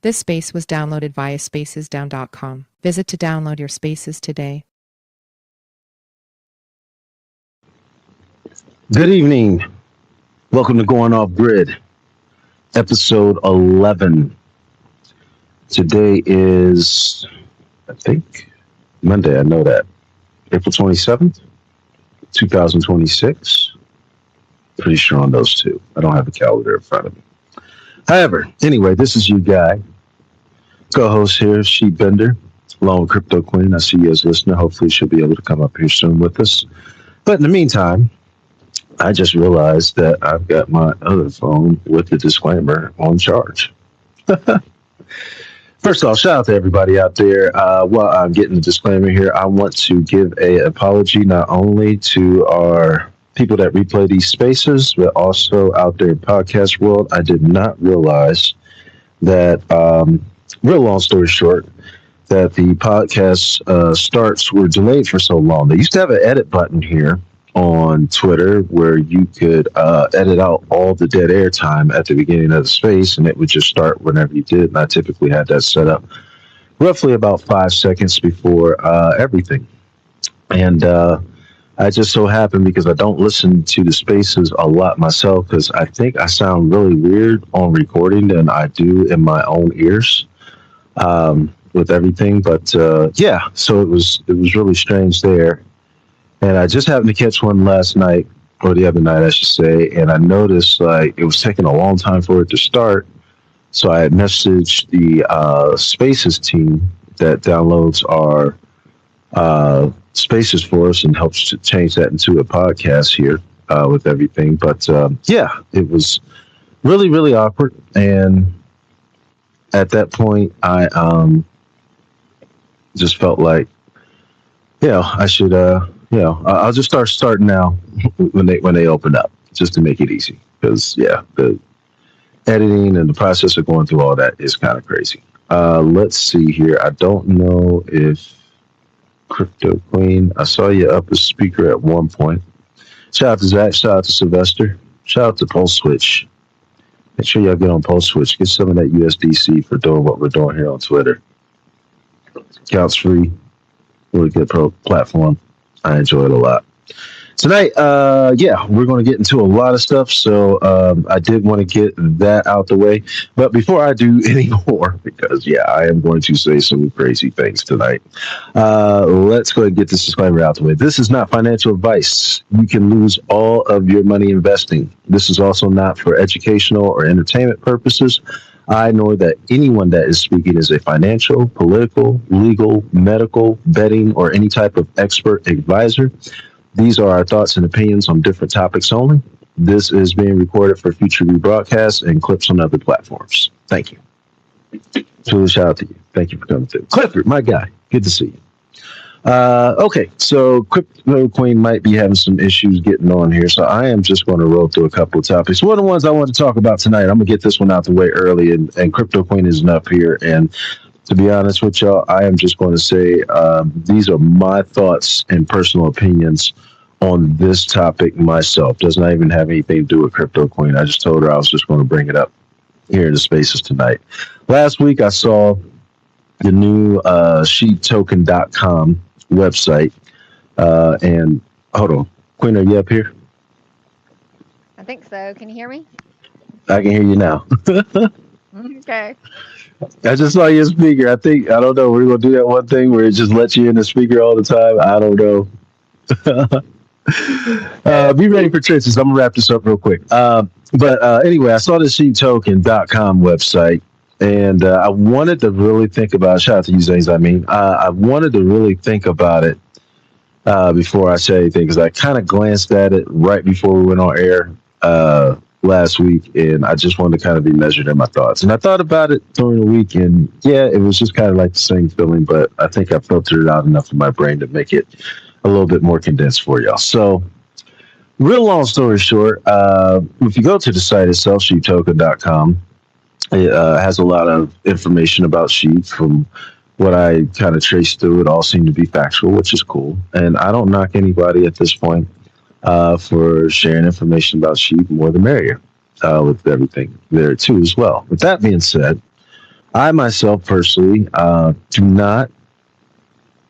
This space was downloaded via spacesdown.com. Visit to download your spaces today. Good evening. Welcome to Going Off Grid, episode 11. Today is, I think, Monday. I know that. April 27th, 2026. Pretty sure on those two. I don't have a calendar in front of me. However, anyway, this is you guy. Co-host here, Sheep Bender, along with Crypto Queen. I see you as a listener. Hopefully she'll be able to come up here soon with us. But in the meantime, I just realized that I've got my other phone with the disclaimer on charge. First off, shout out to everybody out there. While I'm getting the disclaimer here, I want to give an apology not only to our people that replay these spaces, but also out there in podcast world. I did not realize that, real long story short, that the podcast starts were delayed for so long. They used to have an edit button here on Twitter where you could edit out all the dead air time at the beginning of the space, and it would just start whenever you did. And I typically had that set up roughly about 5 seconds before everything. And I just so happened, because I don't listen to the spaces a lot myself, because I think I sound really weird on recording than I do in my own ears with everything. But yeah, so it was really strange there. And I just happened to catch one last night, or the other night, I should say, and I noticed like it was taking a long time for it to start. So I had messaged the Spaces team that downloads our Spaces for us and helps to change that into a podcast here with everything. But yeah, it was really, really awkward. And at that point, I just felt like, I should. I'll just start now when they open up, just to make it easy. Because the editing and the process of going through all that is kind of crazy. Let's see here. I don't know if Crypto Queen, I saw you up as speaker at one point. Shout out to Zach. Shout out to Sylvester. Shout out to Pulse Switch. Make sure y'all get on Pulse Switch. Get some of that USDC for doing what we're doing here on Twitter. Accounts free. Really good platform. I enjoy it a lot. Tonight, we're going to get into a lot of stuff, so I did want to get that out the way. But before I do any more, because, I am going to say some crazy things tonight, let's go ahead and get this disclaimer out the way. This is not financial advice. You can lose all of your money investing. This is also not for educational or entertainment purposes. I know that anyone that is speaking is a financial, political, legal, medical, betting, or any type of expert advisor. These are our thoughts and opinions on different topics only. This is being recorded for future rebroadcasts and clips on other platforms. Thank you. So shout out to you. Thank you for coming through. Clifford, my guy. Good to see you. Okay, so Crypto Queen might be having some issues getting on here, so I am just going to roll through a couple of topics. One of the ones I want to talk about tonight, I'm going to get this one out the way early, and Crypto Queen isn't up here, and to be honest with y'all, I am just going to say these are my thoughts and personal opinions on this topic myself. Does not even have anything to do with Crypto Queen. I just told her I was just going to bring it up here in the spaces tonight. Last week, I saw the new sheeptoken.com website. And hold on. Queen, are you up here? I think so. Can you hear me? I can hear you now. Okay. I just saw your speaker. I don't know. We're going to do that one thing where it just lets you in the speaker all the time. I don't know. Be ready for trenches. I'm going to wrap this up real quick. But anyway, I saw the sheeptoken.com website, and I wanted to really think about it. Shout out to you, Zanes. I wanted to really think about it before I say anything, because I kind of glanced at it right before we went on air last week, and I just wanted to kind of be measured in my thoughts. And I thought about it during the week, and it was just kind of like the same feeling, but I think I filtered it out enough in my brain to make it a little bit more condensed for y'all. So, real long story short, if you go to the site itself, sheeptoken.com, it has a lot of information about sheep. From what I kind of traced through, it all seemed to be factual, which is cool. And I don't knock anybody at this point for sharing information about sheep. More the merrier with everything there too as well. With that being said, I myself personally do not,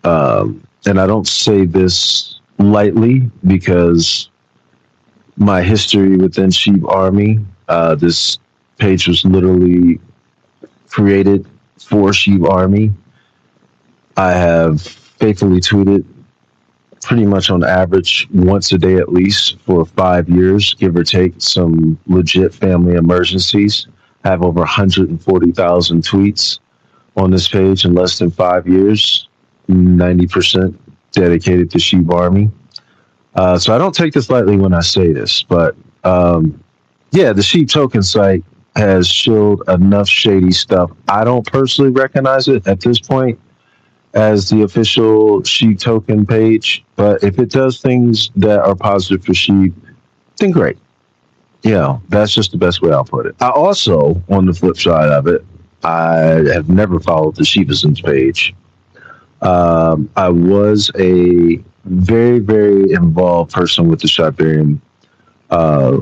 and I don't say this lightly because my history within Sheep Army, this page was literally created for Sheep Army. I have faithfully tweeted pretty much on average once a day at least for 5 years, give or take some legit family emergencies. I have over 140,000 tweets on this page in less than 5 years, 90% dedicated to Sheep Army. So I don't take this lightly when I say this, but yeah, the Sheep Token site has showed enough shady stuff. I don't personally recognize it at this point as the official Sheep Token page, but if it does things that are positive for Sheep, then great. That's just the best way I'll put it. I also, on the flip side of it, I have never followed the Sheepsons page. I was a very, very involved person with the Shibarium uh,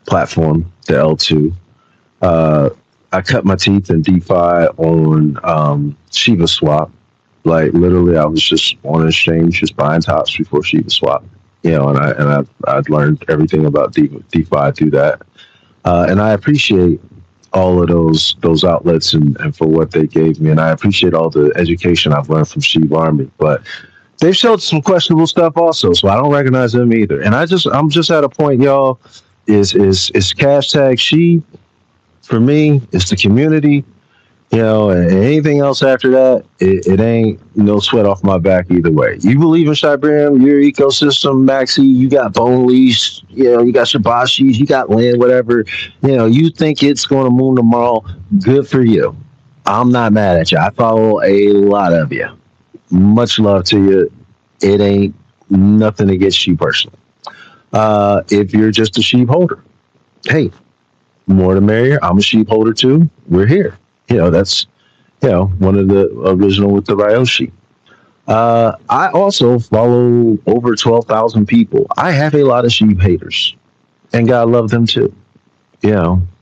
platform, the L2. Uh, I cut my teeth in DeFi on Shiba Swap. Like literally, I was just on an exchange, just buying tops before Shiba Swap. I'd learned everything about DeFi through that, and I appreciate all of those outlets and for what they gave me, and I appreciate all the education I've learned from Sheep Army. But they've showed some questionable stuff also, so I don't recognize them either. And I'm just at a point, y'all. Is cash tag Sheep for me? It's the community, and anything else after that, it ain't no sweat off my back either way. You believe in Shibarium, your ecosystem, Maxi, you got Bone Leash, you got Shibashis, you got land, whatever. You think it's going to moon tomorrow. Good for you. I'm not mad at you. I follow a lot of you. Much love to you. It ain't nothing against you personally. If you're just a sheep holder, hey, more the merrier. I'm a sheep holder too. We're here. That's one of the original with the Ryoshi. I also follow over 12,000 people. I have a lot of sheep haters, and God love them too.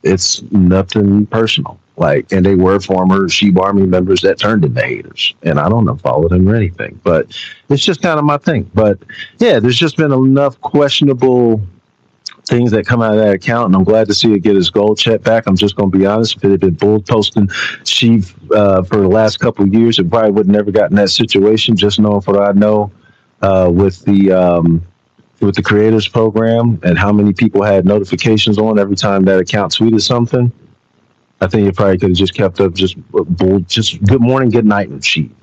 It's nothing personal. Like, and they were former Sheep Army members that turned into haters, and I don't unfollow them or anything. But it's just kind of my thing. But yeah, there's just been enough questionable things that come out of that account, and I'm glad to see it get his gold check back. I'm just going to be honest. If it had been bull posting Sheep for the last couple of years, it probably would have never gotten that situation. Just knowing what I know with the creators program and how many people had notifications on every time that account tweeted something, I think it probably could have just kept up just good morning, good night, and Sheep.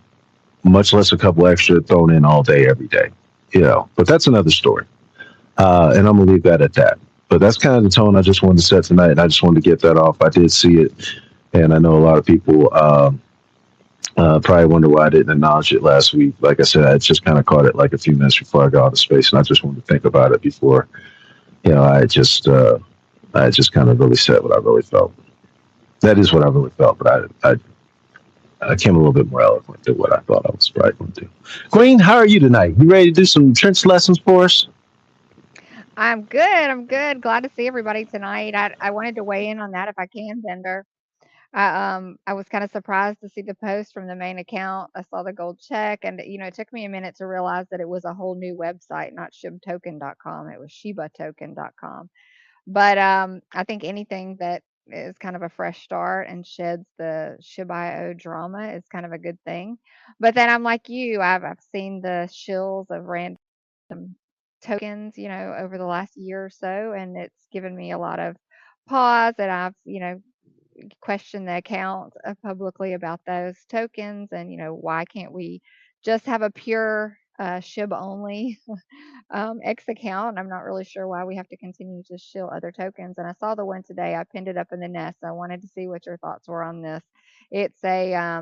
Much less a couple extra thrown in all day, every day. But that's another story. And I'm gonna leave that at that. But that's kind of the tone I just wanted to set tonight, and I just wanted to get that off. I did see it, and I know a lot of people probably wonder why I didn't acknowledge it last week. Like I said, I just kind of caught it like a few minutes before I got out of space, and I just wanted to think about it before. I just kind of really said what I really felt. That is what I really felt, but I came a little bit more eloquent than what I thought I was probably going to do. Queen, how are you tonight? You ready to do some trench lessons for us? I'm good. I'm good. Glad to see everybody tonight. I wanted to weigh in on that if I can, Bender. I was kind of surprised to see the post from the main account. I saw the gold check, and it took me a minute to realize that it was a whole new website, not shibtoken.com. It was shibatoken.com. But I think anything that is kind of a fresh start and sheds the Shiba drama is kind of a good thing. But then I'm like you, I've seen the shills of random tokens, over the last year or so, and it's given me a lot of pause, and I've, questioned the account publicly about those tokens, and why can't we just have a pure SHIB only X account? I'm not really sure why we have to continue to shill other tokens. And I saw the one today. I pinned it up in the nest. I wanted to see what your thoughts were on this. It's I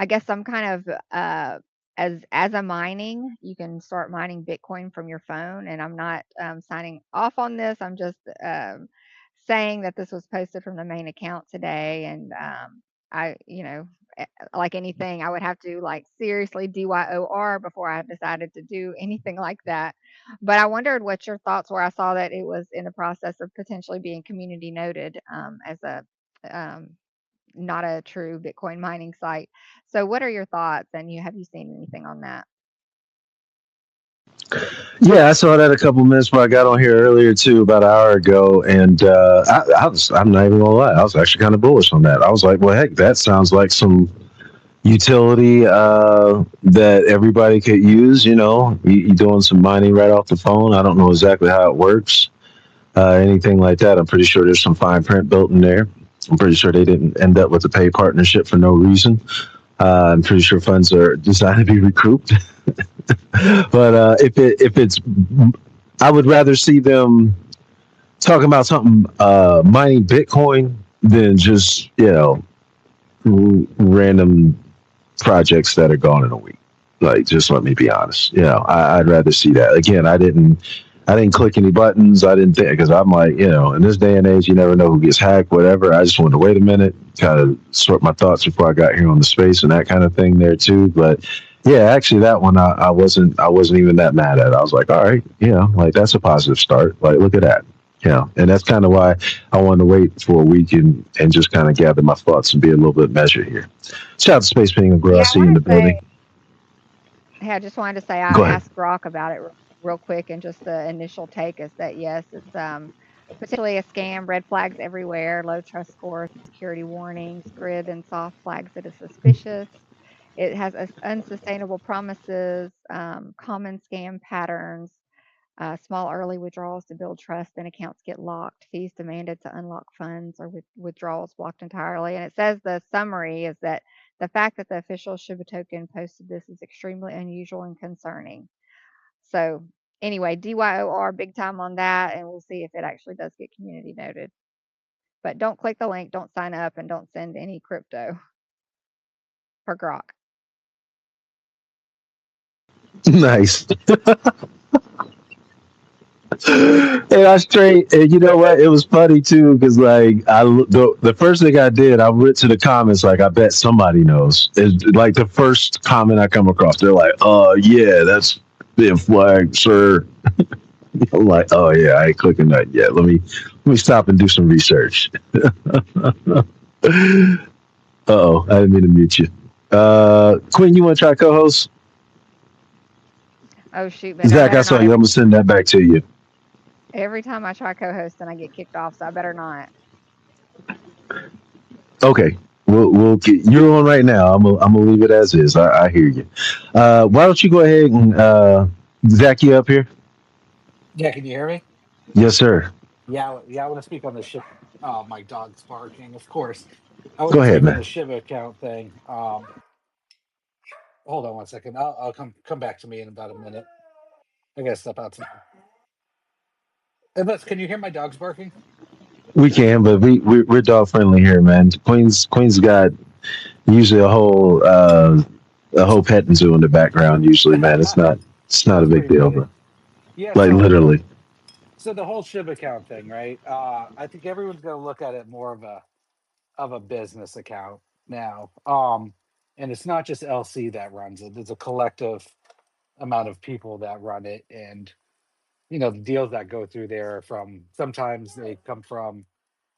guess some kind of as a mining, you can start mining Bitcoin from your phone. And I'm not signing off on this. I'm just saying that this was posted from the main account today, and I, like anything, I would have to like seriously DYOR before I decided to do anything like that. But I wondered what your thoughts were. I saw that it was in the process of potentially being community noted as a um, not a true Bitcoin mining site. So, what are your thoughts? And have you seen anything on that? Yeah, I saw that a couple minutes before I got on here earlier too, about an hour ago, and I'm not even gonna lie, I was actually kind of bullish on that. I was like, well, heck, that sounds like some utility that everybody could use. You doing some mining right off the phone. I don't know exactly how it works, anything like that. I'm pretty sure there's some fine print built in there. I'm pretty sure they didn't end up with a pay partnership for no reason. I'm pretty sure funds are designed to be recouped. But if it's, I would rather see them talking about something mining Bitcoin than just random projects that are gone in a week. Like, just let me be honest. I'd rather see that. Again, I didn't click any buttons. I didn't think, because I'm like, in this day and age, you never know who gets hacked, whatever. I just wanted to wait a minute, kind of sort my thoughts before I got here on the space and that kind of thing there too. But yeah, actually, that one I wasn't even that mad at. I was like, all right, like that's a positive start. Like, look at that. And that's kind of why I wanted to wait for a week and just kind of gather my thoughts and be a little bit measured here. Shout out to Space Painting and Grow. I see you in the building. Hey, I just wanted to say I asked Brock about it real quick, and just the initial take is that yes, it's potentially a scam. Red flags everywhere, low trust scores, security warnings, grid and soft flags that is suspicious. It has unsustainable promises, common scam patterns, small early withdrawals to build trust, then accounts get locked, fees demanded to unlock funds, or withdrawals blocked entirely. And it says the summary is that the fact that the official Shiba token posted this is extremely unusual and concerning. So anyway, DYOR big time on that, and we'll see if it actually does get community noted. But don't click the link, don't sign up, and don't send any crypto for Grok. Nice. And I straight, and you know what? It was funny too, because like the first thing I did, I went to the comments like, I bet somebody knows. It's like the first comment I come across, they're like, "Oh yeah, that's been flagged, sir." I'm like, "Oh yeah, I ain't clicking that yet. Let me stop and do some research." Uh-oh, I didn't mean to mute you. Quinn, you want to try co-host? Oh shoot, man! Zach, I saw you. I'm gonna send that back to you. Every time I try co-hosting, I get kicked off, so I better not. Okay, we'll get you're on right now. I'm gonna leave it as is. I hear you. Why don't you go ahead and Zach, you up here? Yeah, can you hear me? Yes, sir. Yeah, I want to speak on the Shiba. Oh, my dog's barking. Of course, I want Go to ahead, speak on man. the Shiba account thing. Hold on 1 second. I'll come back to me in about a minute. I gotta step outside. Unless, can you hear my dogs barking? We can, but we're dog friendly here, man. Queen's got usually a whole petting zoo in the background. Usually, man, it's not a big deal, but yeah, like so, literally. So the whole Shiba account thing, right? I think everyone's gonna look at it more of a business account now. And it's not just LC that runs it. There's a collective amount of people that run it, and the deals that go through there sometimes they come from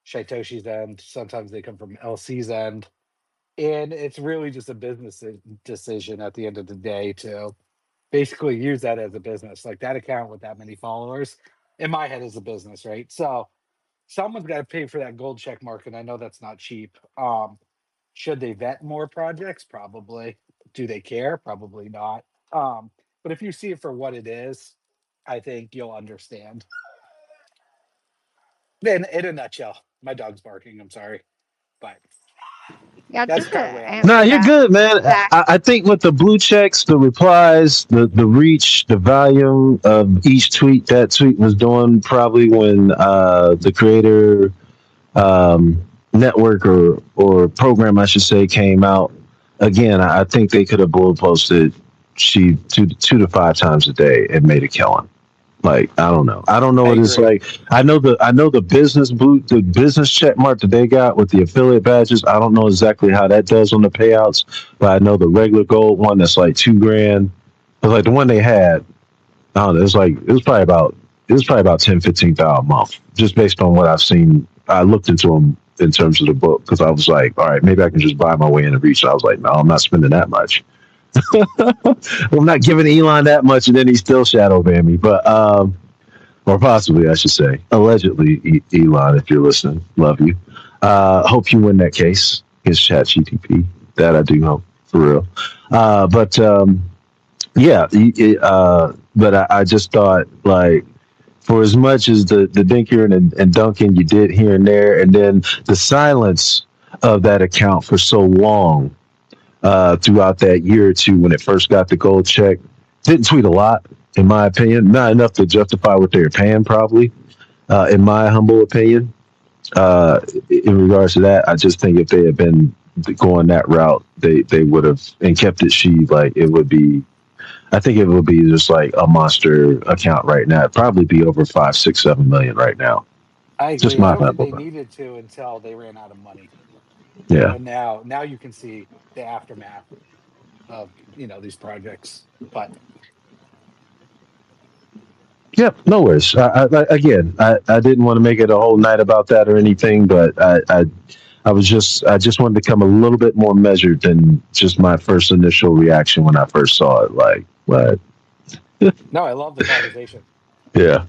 Shytoshi's end, sometimes they come from LC's end, and it's really just a business decision at the end of the day to basically use that as a business. Like, that account with that many followers, in my head, is a business, right? So someone's got to pay for that gold check mark, and I know that's not cheap. Should they vet more projects? Probably. Do they care? Probably not. But if you see it for what it is, I think you'll understand. Then, in a nutshell, my dog's barking. I'm sorry, but Yeah, that's just to kind of where I'm answer No, you're that, good, man. Zach. I think with the blue checks, the replies, the reach, the volume of each tweet that tweet was doing, probably when the creator network or program, I should say, came out. Again, I think they could have bullet posted she two to 5 times a day and made a killing. Like, I don't know what it's like. I know the business check mark that they got with the affiliate badges. I don't know exactly how that does on the payouts, but I know the regular gold one that's like $2,000. But like the one they had, I don't know. It was probably about 10, 15,000 a month, just based on what I've seen. I looked into them in terms of the book because I was like, all right, maybe I can just buy my way into Reach. I was like, no, I'm not spending that much. I'm not giving Elon that much, and then he still shadow banned me. But or possibly I should say, allegedly, Elon, if you're listening, love you. Hope you win that case against ChatGTP. That I do hope for real. But yeah, but I just thought like for as much as the dinking and dunking you did here and there, and then the silence of that account for so long throughout that year or two when it first got the gold check, didn't tweet a lot, in my opinion, not enough to justify what they were paying, probably, in my humble opinion. In regards to that, I just think if they had been going that route, they would have and kept it she like it would be I think it would be just like a monster account right now. It'd probably be over 5, 6, 7 million right now. I Just agree. I my don't think humble they opinion. needed to until they ran out of money. Yeah. And now you can see the aftermath of these projects. But Yep. No worries. Again, I didn't want to make it a whole night about that or anything, but I just wanted to come a little bit more measured than just my first initial reaction when I first saw it. Like, what? no, I love the conversation. Yeah.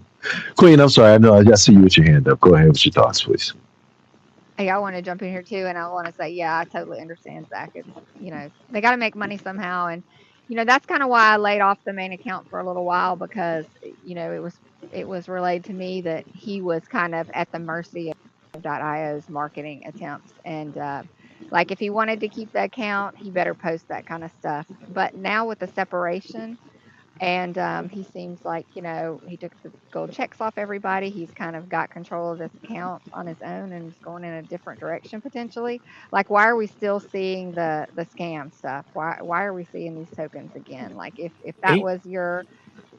Queen, I'm sorry. I know I see you with your hand up. Go ahead with your thoughts, please. Hey, I want to jump in here too, and I want to say, yeah, I totally understand, Zach. It's they got to make money somehow, and that's kind of why I laid off the main account for a little while because it was relayed to me that he was kind of at the mercy of .io's marketing attempts, and like if he wanted to keep the account, he better post that kind of stuff. But now with the separation. And he seems like, he took the gold checks off everybody. He's kind of got control of this account on his own and is going in a different direction potentially. Like, why are we still seeing the scam stuff? Why are we seeing these tokens again? Like, if that He was your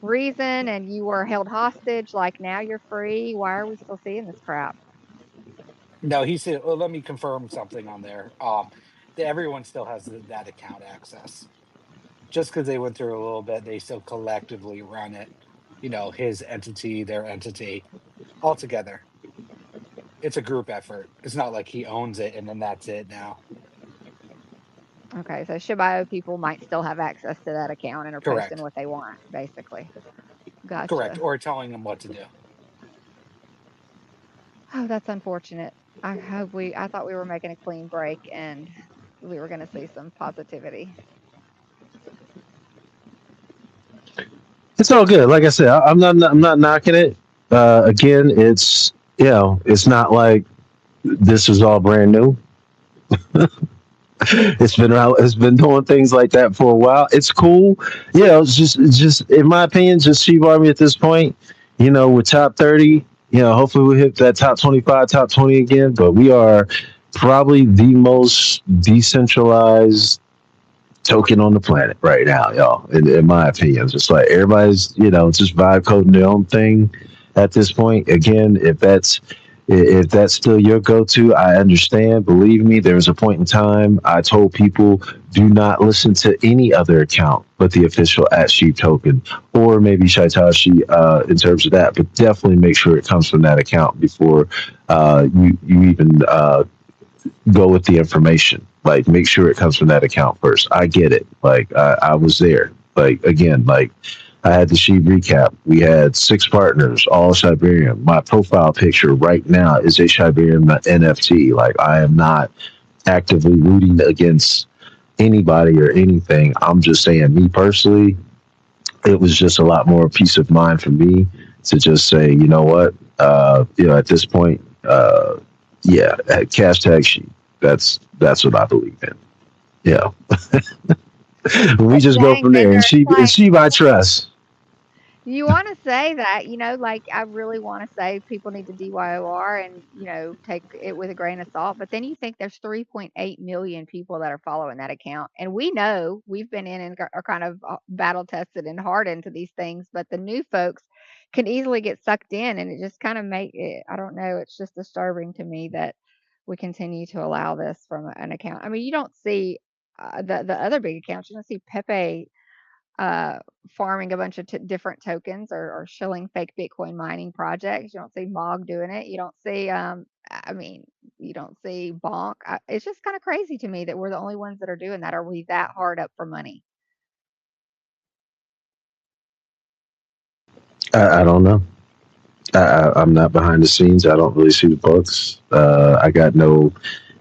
reason and you were held hostage, like now you're free. Why are we still seeing this crap? No, he said, well, let me confirm something on there. That everyone still has that account access. Just because they went through a little bit, they still collectively run it. His entity, their entity, all together. It's a group effort. It's not like he owns it and then that's it now. Okay, so Shiba people might still have access to that account and are posting Correct. what they want, basically. Correct. Gotcha. Or telling them what to do. Oh, that's unfortunate. I thought we were making a clean break and we were going to see some positivity. It's all good. Like I said, I'm not knocking it. Again, it's not like this is all brand new. It's been doing things like that for a while. It's cool. It's just in my opinion, just Steve Army at this point. We're top 30. Hopefully we hit that top 25, top 20 again. But we are probably the most decentralized token on the planet right now, y'all. In my opinion, just like everybody's, just vibe coding their own thing at this point. Again, if that's still your go-to, I understand. Believe me, there was a point in time I told people do not listen to any other account but the official at Sheep token or maybe Shaitashi in terms of that. But definitely make sure it comes from that account before you even go with the information. Like, make sure it comes from that account first. I get it. Like, I was there. Like, again, like, I had the Sheep recap. We had 6 partners, all Siberian. My profile picture right now is a Siberian NFT. Like, I am not actively rooting against anybody or anything. I'm just saying, me personally, it was just a lot more peace of mind for me to just say, you know what, at this point, yeah, cash tag sheet. That's what I believe in. Yeah, we But just go dang, from there, Bender, and it's like she I trust. you want to say that, like I really want to say people need to DYOR and, take it with a grain of salt. But then you think there's 3.8 million people that are following that account. And we know we've been in and are kind of battle tested and hardened to these things. But the new folks can easily get sucked in. And it just kind of make it, I don't know, it's just disturbing to me that we continue to allow this from an account. I mean, you don't see the other big accounts. You don't see Pepe uh, farming a bunch of different tokens or shilling fake Bitcoin mining projects. You don't see Mog doing it. You don't see I mean, you don't see Bonk. It's just kind of crazy to me that we're the only ones that are doing that. Are we that hard up for money? I don't know. I'm not behind the scenes. I don't really see the books. I got no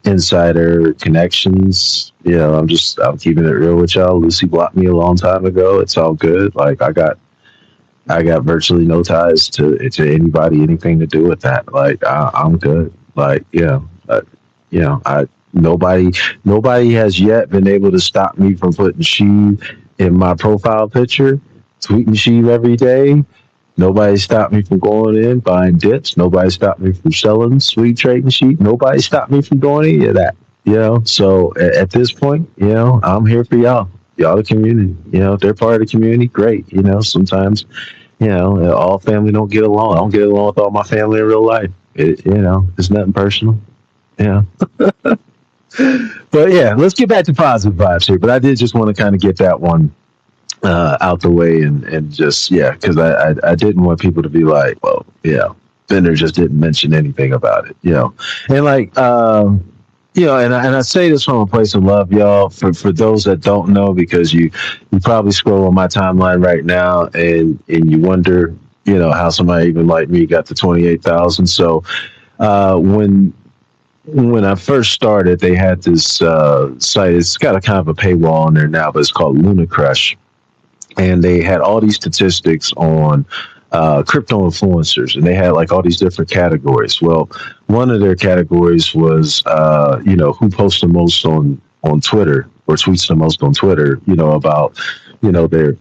insider connections. I'm keeping it real with y'all. Lucy blocked me a long time ago. It's all good. Like I got virtually no ties to anybody, anything to do with that. Like I'm good. Like I nobody has yet been able to stop me from putting Sheev in my profile picture, tweeting Sheev every day. Nobody stopped me from going in buying dips. Nobody stopped me from selling sweet trading sheet. Nobody stopped me from doing any of that. So at this point, I'm here for y'all. Y'all the community. If they're part of the community, great. Sometimes all family don't get along. I don't get along with all my family in real life. It's nothing personal. Yeah. But yeah, let's get back to positive vibes here. But I did just want to kind of get that one out the way and just because I didn't want people to be like, well, Bender just didn't mention anything about it, and like and I say this from a place of love, y'all. For those that don't know, because you probably scroll on my timeline right now and you wonder, how somebody even like me got to 28,000. So when I first started, they had this site. It's got a kind of a paywall on there now, but it's called Luna Crush, and they had all these statistics on crypto influencers, and they had like all these different categories. Well, one of their categories was who posts the most on Twitter or tweets the most on Twitter, about their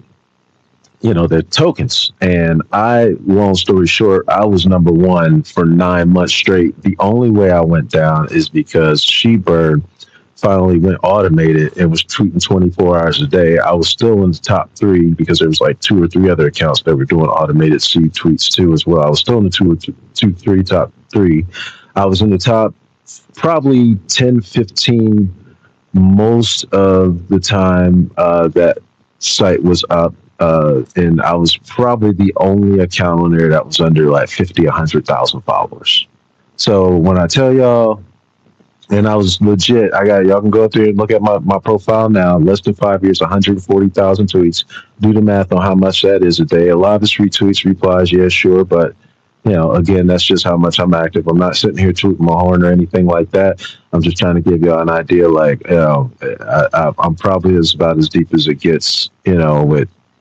their tokens. And long story short, I was number one for 9 months straight. The only way I went down is because Sheeburn finally went automated and was tweeting 24 hours a day. I was still in the top three because there was like 2 or 3 other accounts that were doing automated seed tweets too as well. I was still in the top three. I was in the top probably 10, 15 most of the time that site was up. And I was probably the only account on there that was under like 50, 100,000 followers. So when I tell y'all, and I was legit. Y'all can go up there and look at my profile now. Less than 5 years, 140,000 tweets. Do the math on how much that is a day. A lot of it's retweets, replies, yeah, sure, but again, that's just how much I'm active. I'm not sitting here tooting my horn or anything like that. I'm just trying to give y'all an idea. Like, I'm probably about as deep as it gets.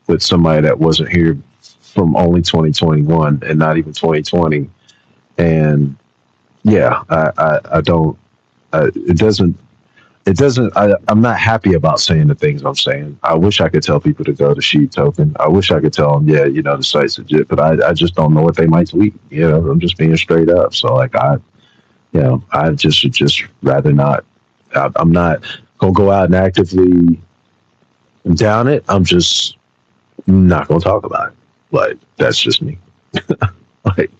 With somebody that wasn't here from only 2021 and not even 2020. And yeah, I don't. I'm not happy about saying the things I'm saying. I wish I could tell people to go to Sheet Token. I wish I could tell them, the site's legit, but I just don't know what they might tweet. I'm just being straight up. So like I just rather not. I'm not gonna go out and actively down it. I'm just not gonna talk about it. Like that's just me. Like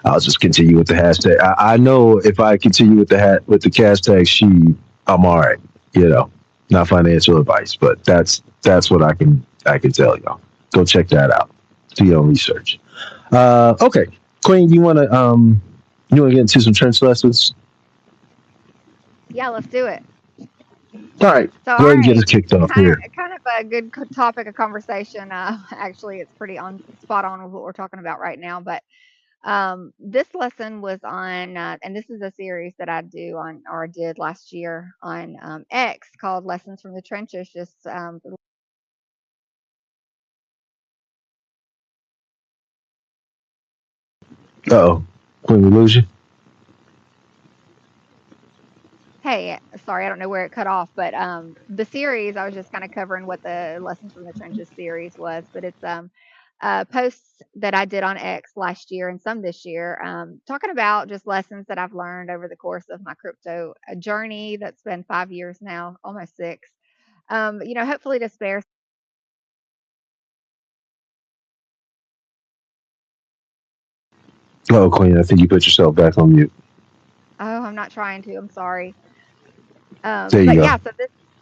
I'll just continue with the hashtag. I know if I continue with the hashtag I'm all right. Not financial advice, but that's what I can tell y'all. Go check that out. Do your own research. Okay, Queen, you wanna get into some trench lessons? Yeah, let's do it. All right, So, go all ahead and get right, us kicked off kind here. of kind of a good topic of conversation. Actually, it's pretty on spot on with what we're talking about right now. But this lesson was on, and this is a series that I do on, or I did last year on X, called Lessons from the Trenches. Just Oh, Queen, we lose you. hey, sorry, I don't know where it cut off, but the series I was just kind of covering what the Lessons from the Trenches series was, but it's posts that I did on X last year and some this year, talking about just lessons that I've learned over the course of my crypto journey that's been 5 years now, almost six. Hopefully to spare. Oh, Queen, I think you put yourself back on mute. Oh, I'm not trying to. I'm sorry. There you But go. yeah, so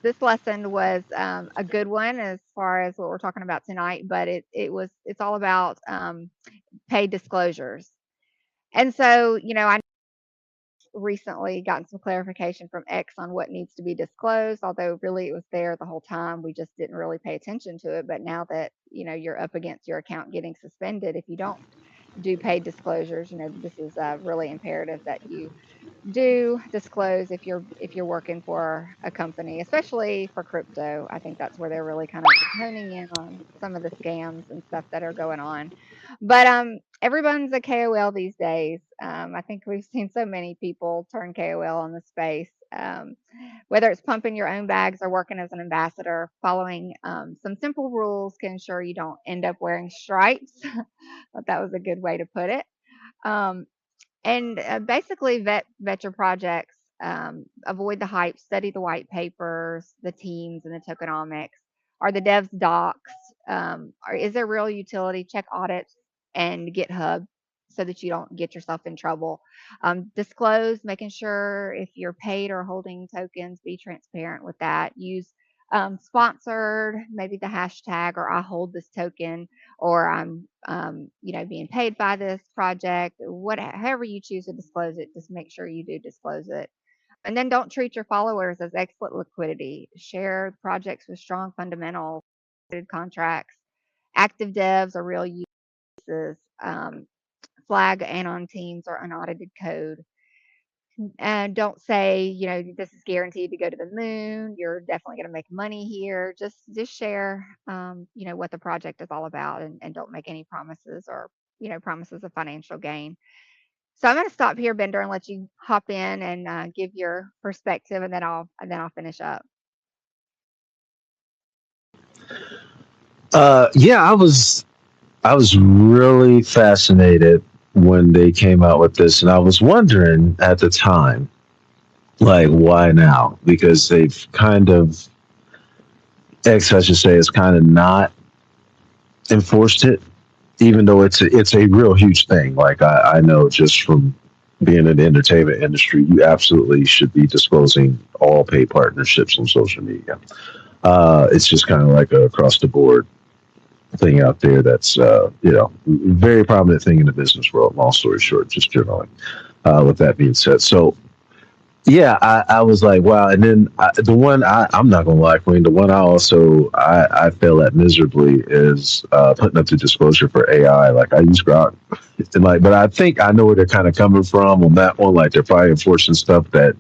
this lesson was a good one as far as what we're talking about tonight. But it's all about paid disclosures. And so, I recently gotten some clarification from X on what needs to be disclosed, although really it was there the whole time. We just didn't really pay attention to it. But now that, you're up against your account getting suspended if you don't do paid disclosures, this is really imperative that you do disclose if you're working for a company, especially for crypto. I think that's where they're really kind of honing in on some of the scams and stuff that are going on. But everyone's a KOL these days. I think we've seen so many people turn KOL on the space. Whether it's pumping your own bags or working as an ambassador, following some simple rules can ensure you don't end up wearing stripes. Thought that was a good way to put it. Um, and basically vet your projects, avoid the hype, study the white papers, the teams, and the tokenomics. Are the devs docs? Is there real utility? Check audits and GitHub so that you don't get yourself in trouble. Disclose, making sure if you're paid or holding tokens, be transparent with that. Use sponsored, maybe the hashtag, or I hold this token, or I'm being paid by this project, however you choose to disclose it, just make sure you do disclose it. And then don't treat your followers as excellent liquidity. Share projects with strong fundamentals, contracts, active devs or real uses, flag anon teams or unaudited code. And don't say, this is guaranteed to go to the moon. You're definitely going to make money here. Just share, what the project is all about, and don't make any promises or, promises of financial gain. So I'm going to stop here, Bender, and let you hop in and give your perspective, and then I'll finish up. Yeah, I was really fascinated when they came out with this, and I was wondering at the time, like, why now? Because they've kind of, X, I should say, has kind of not enforced it, even though it's a real huge thing. Like, I know just from being in the entertainment industry, you absolutely should be disclosing all paid partnerships on social media. It's just kind of like a across the board thing out there that's very prominent thing in the business world. Long story short, just generally. With that being said, so yeah, I was like, wow. And then the one I'm not gonna lie, Queen. The one I fail at miserably is putting up the disclosure for AI. Like, I use Grok, and but I think I know where they're kind of coming from on that one. Like, they're probably enforcing stuff that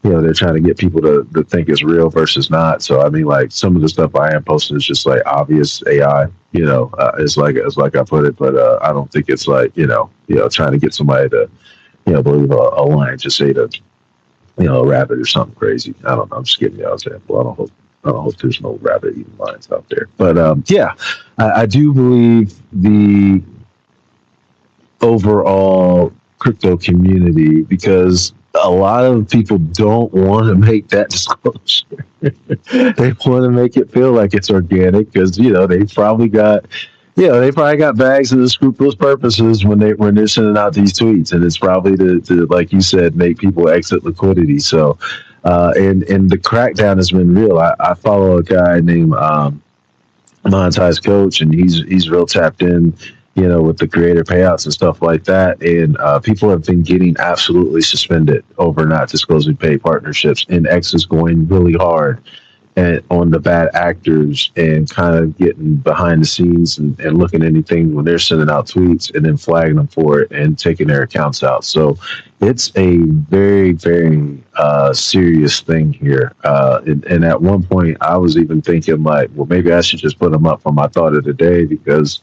they're trying to get people to think is real versus not. So I mean, like, some of the stuff I am posting is just like obvious AI. It's like I put it, but I don't think it's like trying to get somebody to believe a line just say to a rabbit or something crazy. I don't know. I'm just giving you an example. I don't hope there's no rabbit eating lines out there. But yeah, I do believe the overall crypto community, because a lot of people don't want to make that disclosure. They want to make it feel like it's organic because they probably got bags of the scrupulous purposes when they're sending out these tweets, and it's probably to like you said, make people exit liquidity. So and the crackdown has been real. I follow a guy named Monetize Coach, and he's real tapped in with the creator payouts and stuff like that. And people have been getting absolutely suspended over not disclosing paid partnerships. And X is going really hard on the bad actors and kind of getting behind the scenes and looking at anything when they're sending out tweets and then flagging them for it and taking their accounts out. So it's a very, very serious thing here. And at one point, I was even thinking like, well, maybe I should just put them up for my thought of the day because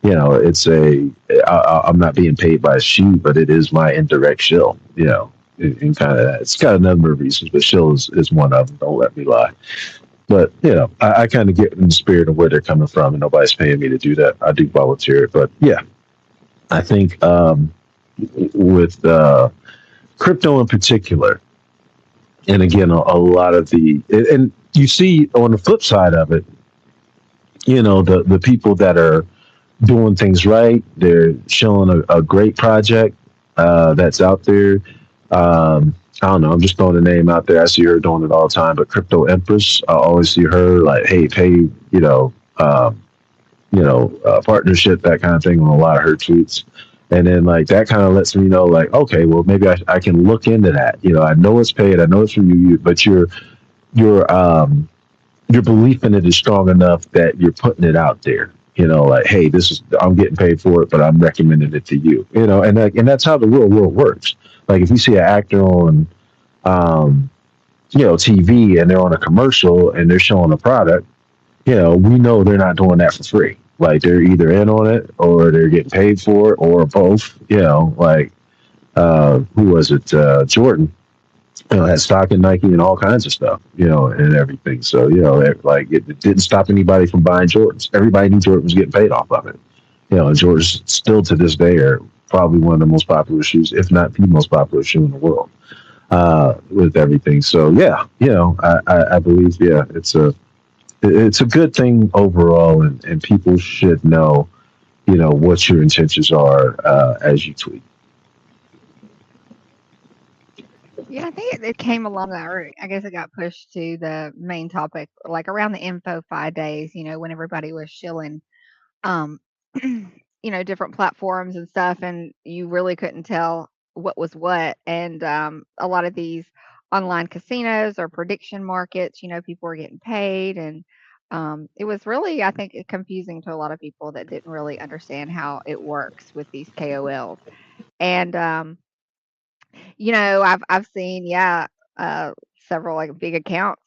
I'm not being paid by a shoe, but it is my indirect shill, and kind of it's got a number of reasons, but shill is one of them. Don't let me lie. But, I kind of get in the spirit of where they're coming from, and nobody's paying me to do that. I do volunteer. But yeah, I think with crypto in particular, and again, a lot of and you see on the flip side of it, the people that are doing things right. They're showing a great project that's out there. I don't know. I'm just throwing a name out there. I see her doing it all the time. But Crypto Empress, I always see her like, hey, pay, partnership, that kind of thing on a lot of her tweets. And then like that kind of lets me know like, okay, well maybe I can look into that. I know it's paid, I know it's from you, but your your belief in it is strong enough that you're putting it out there. Like, hey, this is I'm getting paid for it, but I'm recommending it to you. And that's how the real world works. Like if you see an actor on um, TV and they're on a commercial and they're showing a product, we know they're not doing that for free. Like they're either in on it or they're getting paid for it or both. Like who was it? Jordan. Had stock in Nike and all kinds of stuff. And everything. So it didn't stop anybody from buying Jordans. Everybody knew Jordan was getting paid off of it. And Jordans still to this day are probably one of the most popular shoes, if not the most popular shoe in the world. With everything. So yeah, I believe it's a good thing overall, and people should know, what your intentions are as you tweet. Yeah, I think it came along that, or I guess it got pushed to the main topic, like around the Info 5 days, when everybody was shilling, um, different platforms and stuff, and you really couldn't tell what was what. And a lot of these online casinos or prediction markets, people were getting paid, and it was really, I think, confusing to a lot of people that didn't really understand how it works with these KOLs. And I've seen, yeah, several like big accounts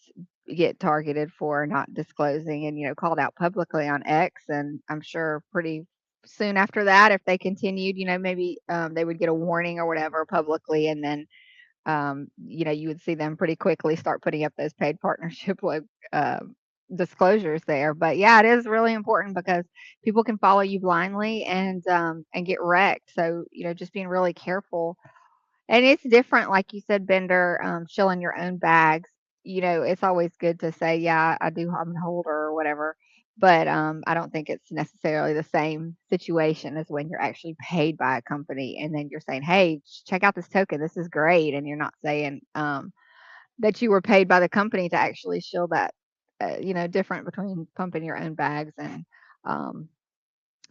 get targeted for not disclosing and, called out publicly on X. And I'm sure pretty soon after that, if they continued, maybe they would get a warning or whatever publicly. And then, you would see them pretty quickly start putting up those paid partnership like disclosures there. But yeah, it is really important because people can follow you blindly and get wrecked. So, just being really careful, and it's different, like you said, Bender, shilling your own bags. It's always good to say, yeah, I'm a holder or whatever. But I don't think it's necessarily the same situation as when you're actually paid by a company and then you're saying, hey, check out this token. This is great. And you're not saying that you were paid by the company to actually shill that, different between pumping your own bags and um,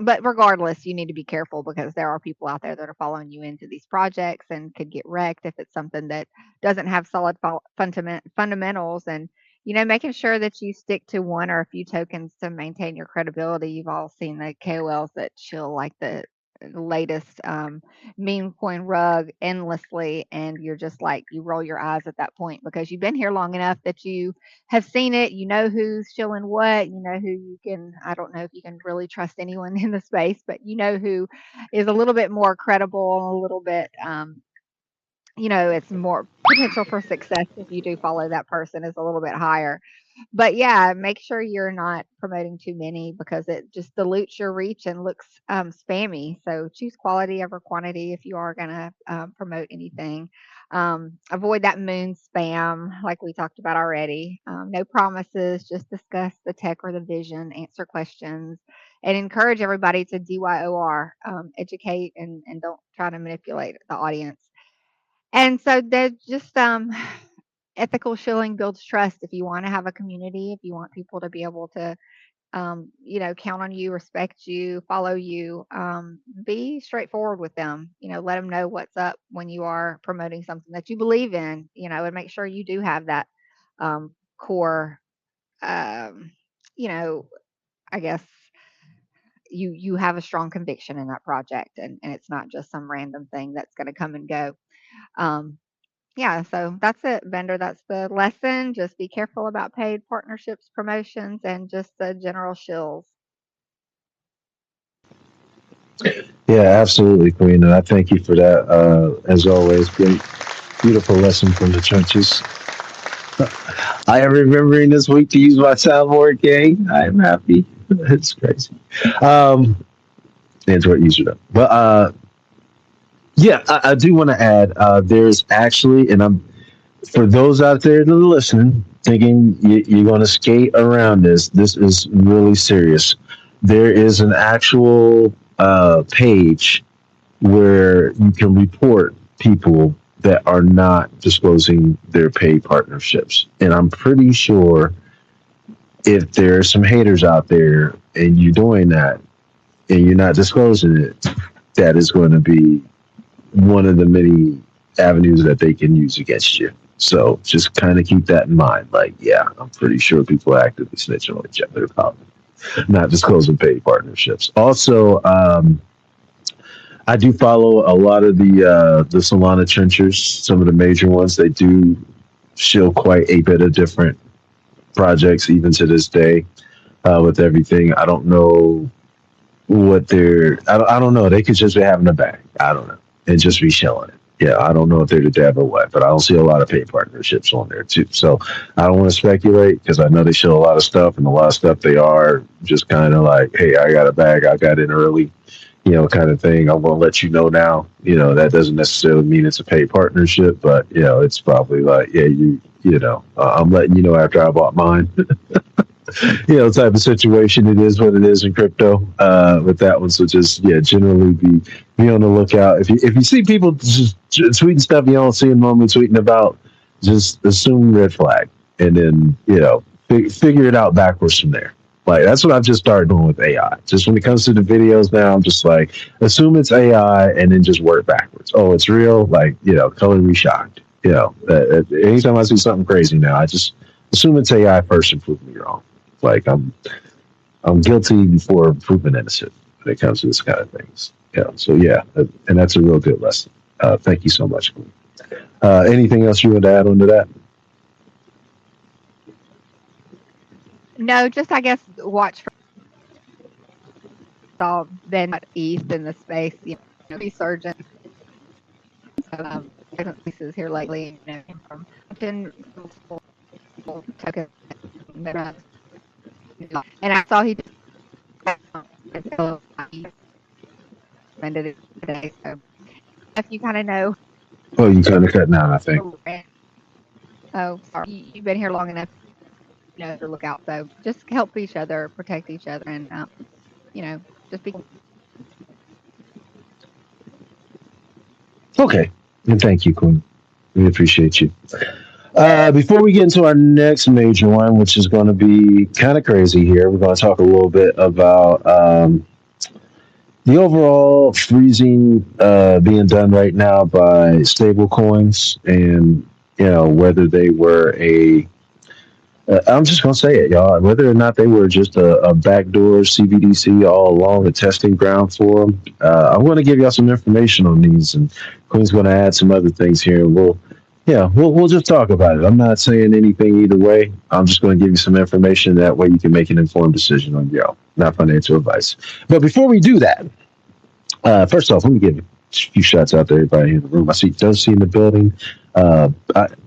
but regardless, you need to be careful because there are people out there that are following you into these projects and could get wrecked if it's something that doesn't have solid fundamentals. And making sure that you stick to one or a few tokens to maintain your credibility. You've all seen the KOLs that chill like the latest meme coin rug endlessly, and you're just like, you roll your eyes at that point because you've been here long enough that you have seen it. You know who's shilling what. You know who you can. I don't know if you can really trust anyone in the space, but you know who is a little bit more credible, a little bit. It's more potential for success if you do follow that person is a little bit higher. But yeah, make sure you're not promoting too many because it just dilutes your reach and looks spammy. So choose quality over quantity if you are going to promote anything. Avoid that moon spam like we talked about already. No promises, just discuss the tech or the vision, answer questions, and encourage everybody to DYOR, educate and don't try to manipulate the audience. And so there's just ethical shilling builds trust. If you want to have a community, if you want people to be able to, count on you, respect you, follow you, be straightforward with them. Let them know what's up when you are promoting something that you believe in. And make sure you do have that core. Um, I guess you have a strong conviction in that project, and it's not just some random thing that's going to come and go. Um, yeah, so that's it, Bender. That's the lesson. Just be careful about paid partnerships, promotions, and just the general shills. Yeah, absolutely, Queen, and I thank you for that. As always, great, beautiful lesson from the trenches. I am remembering this week to use my soundboard, gang. I am happy. It's crazy. Android user though, but yeah, I do want to add. There's actually, and I'm for those out there that are listening, thinking you're going to skate around this. This is really serious. There is an actual page where you can report people that are not disclosing their paid partnerships. And I'm pretty sure if there are some haters out there and you're doing that and you're not disclosing it, that is going to be one of the many avenues that they can use against you. So just kind of keep that in mind. Like, yeah, I'm pretty sure people are actively snitching on each other about not disclosing paid partnerships. Also, I do follow a lot of the Solana trenchers, some of the major ones. They do show quite a bit of different projects, even to this day, with everything. I don't know what they're. I don't know. They could just be having a bag. I don't know, and just be showing it. Yeah, I don't know if they're the dab or what, but I don't see a lot of paid partnerships on there too. So I don't want to speculate because I know they show a lot of stuff, and a lot of stuff they are just kind of like, hey, I got a bag, I got in early, kind of thing. I'm going to let you know now. That doesn't necessarily mean it's a paid partnership, but it's probably like, yeah, I'm letting you know after I bought mine. Type of situation. It is what it is in crypto with that one. So just generally be on the lookout. If you see people just tweeting stuff you don't see them normally tweeting about, just assume red flag, and then figure it out backwards from there. Like that's what I've just started doing with AI. Just when it comes to the videos now, I'm just like assume it's AI and then just work backwards. Oh, it's real. Like color shocked. Anytime I see something crazy now, I just assume it's AI first and prove me wrong. Like I'm guilty before proven innocent when it comes to this kind of things. So and that's a real good lesson. Thank you so much. Anything else you want to add on to that? No, just I guess watch for all then east in the space, resurgence of different places here lately, from token, and I saw he ended it today. So if you kind of know, oh, you kind of cut down, I think. Oh, sorry, you've been here long enough. To look out. So just help each other, protect each other, and just be. Okay, and thank you, Quinn. We appreciate you. Before we get into our next major one, which is going to be kind of crazy here, we're going to talk a little bit about the overall freezing being done right now by stable coins, and whether they were I'm just going to say it, y'all. Whether or not they were just a backdoor CBDC all along, a testing ground for them, I'm going to give y'all some information on these, and Queen's going to add some other things here. We'll just talk about it. I'm not saying anything either way. I'm just going to give you some information. That way you can make an informed decision on your own, not financial advice. But before we do that, first off, let me give a few shots out to everybody in the room. I see Dusty in the building. I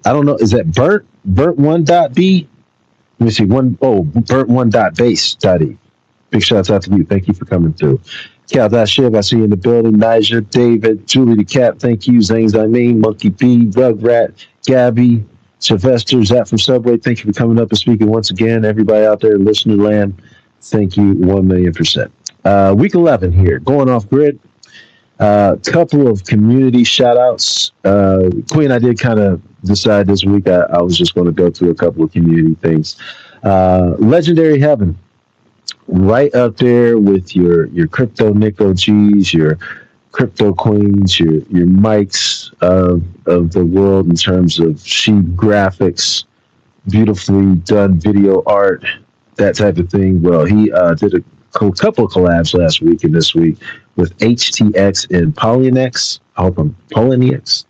don't know. Is that Burt1.b? Let me see. Burt1.base.e. Big shouts out to you. Thank you for coming through. Cal.Shiv, I see you in the building. Niger, David, Julie the Cat, thank you. Zanes, Monkey P, Rugrat, Gabby, Sylvester, Zap from Subway, thank you for coming up and speaking once again. Everybody out there in listener land, thank you 1,000,000%. Week 11 here, going off grid. Couple of community shout outs. Queen, I did kind of decide this week I was just going to go through a couple of community things. Legendary Heaven, right up there with your crypto Nick OGs, your crypto queens, your Mikes of the world in terms of sheet graphics, beautifully done video art, that type of thing. Well, he did a couple of collabs last week and this week with HTX and Polynex. I hope I'm Polynex.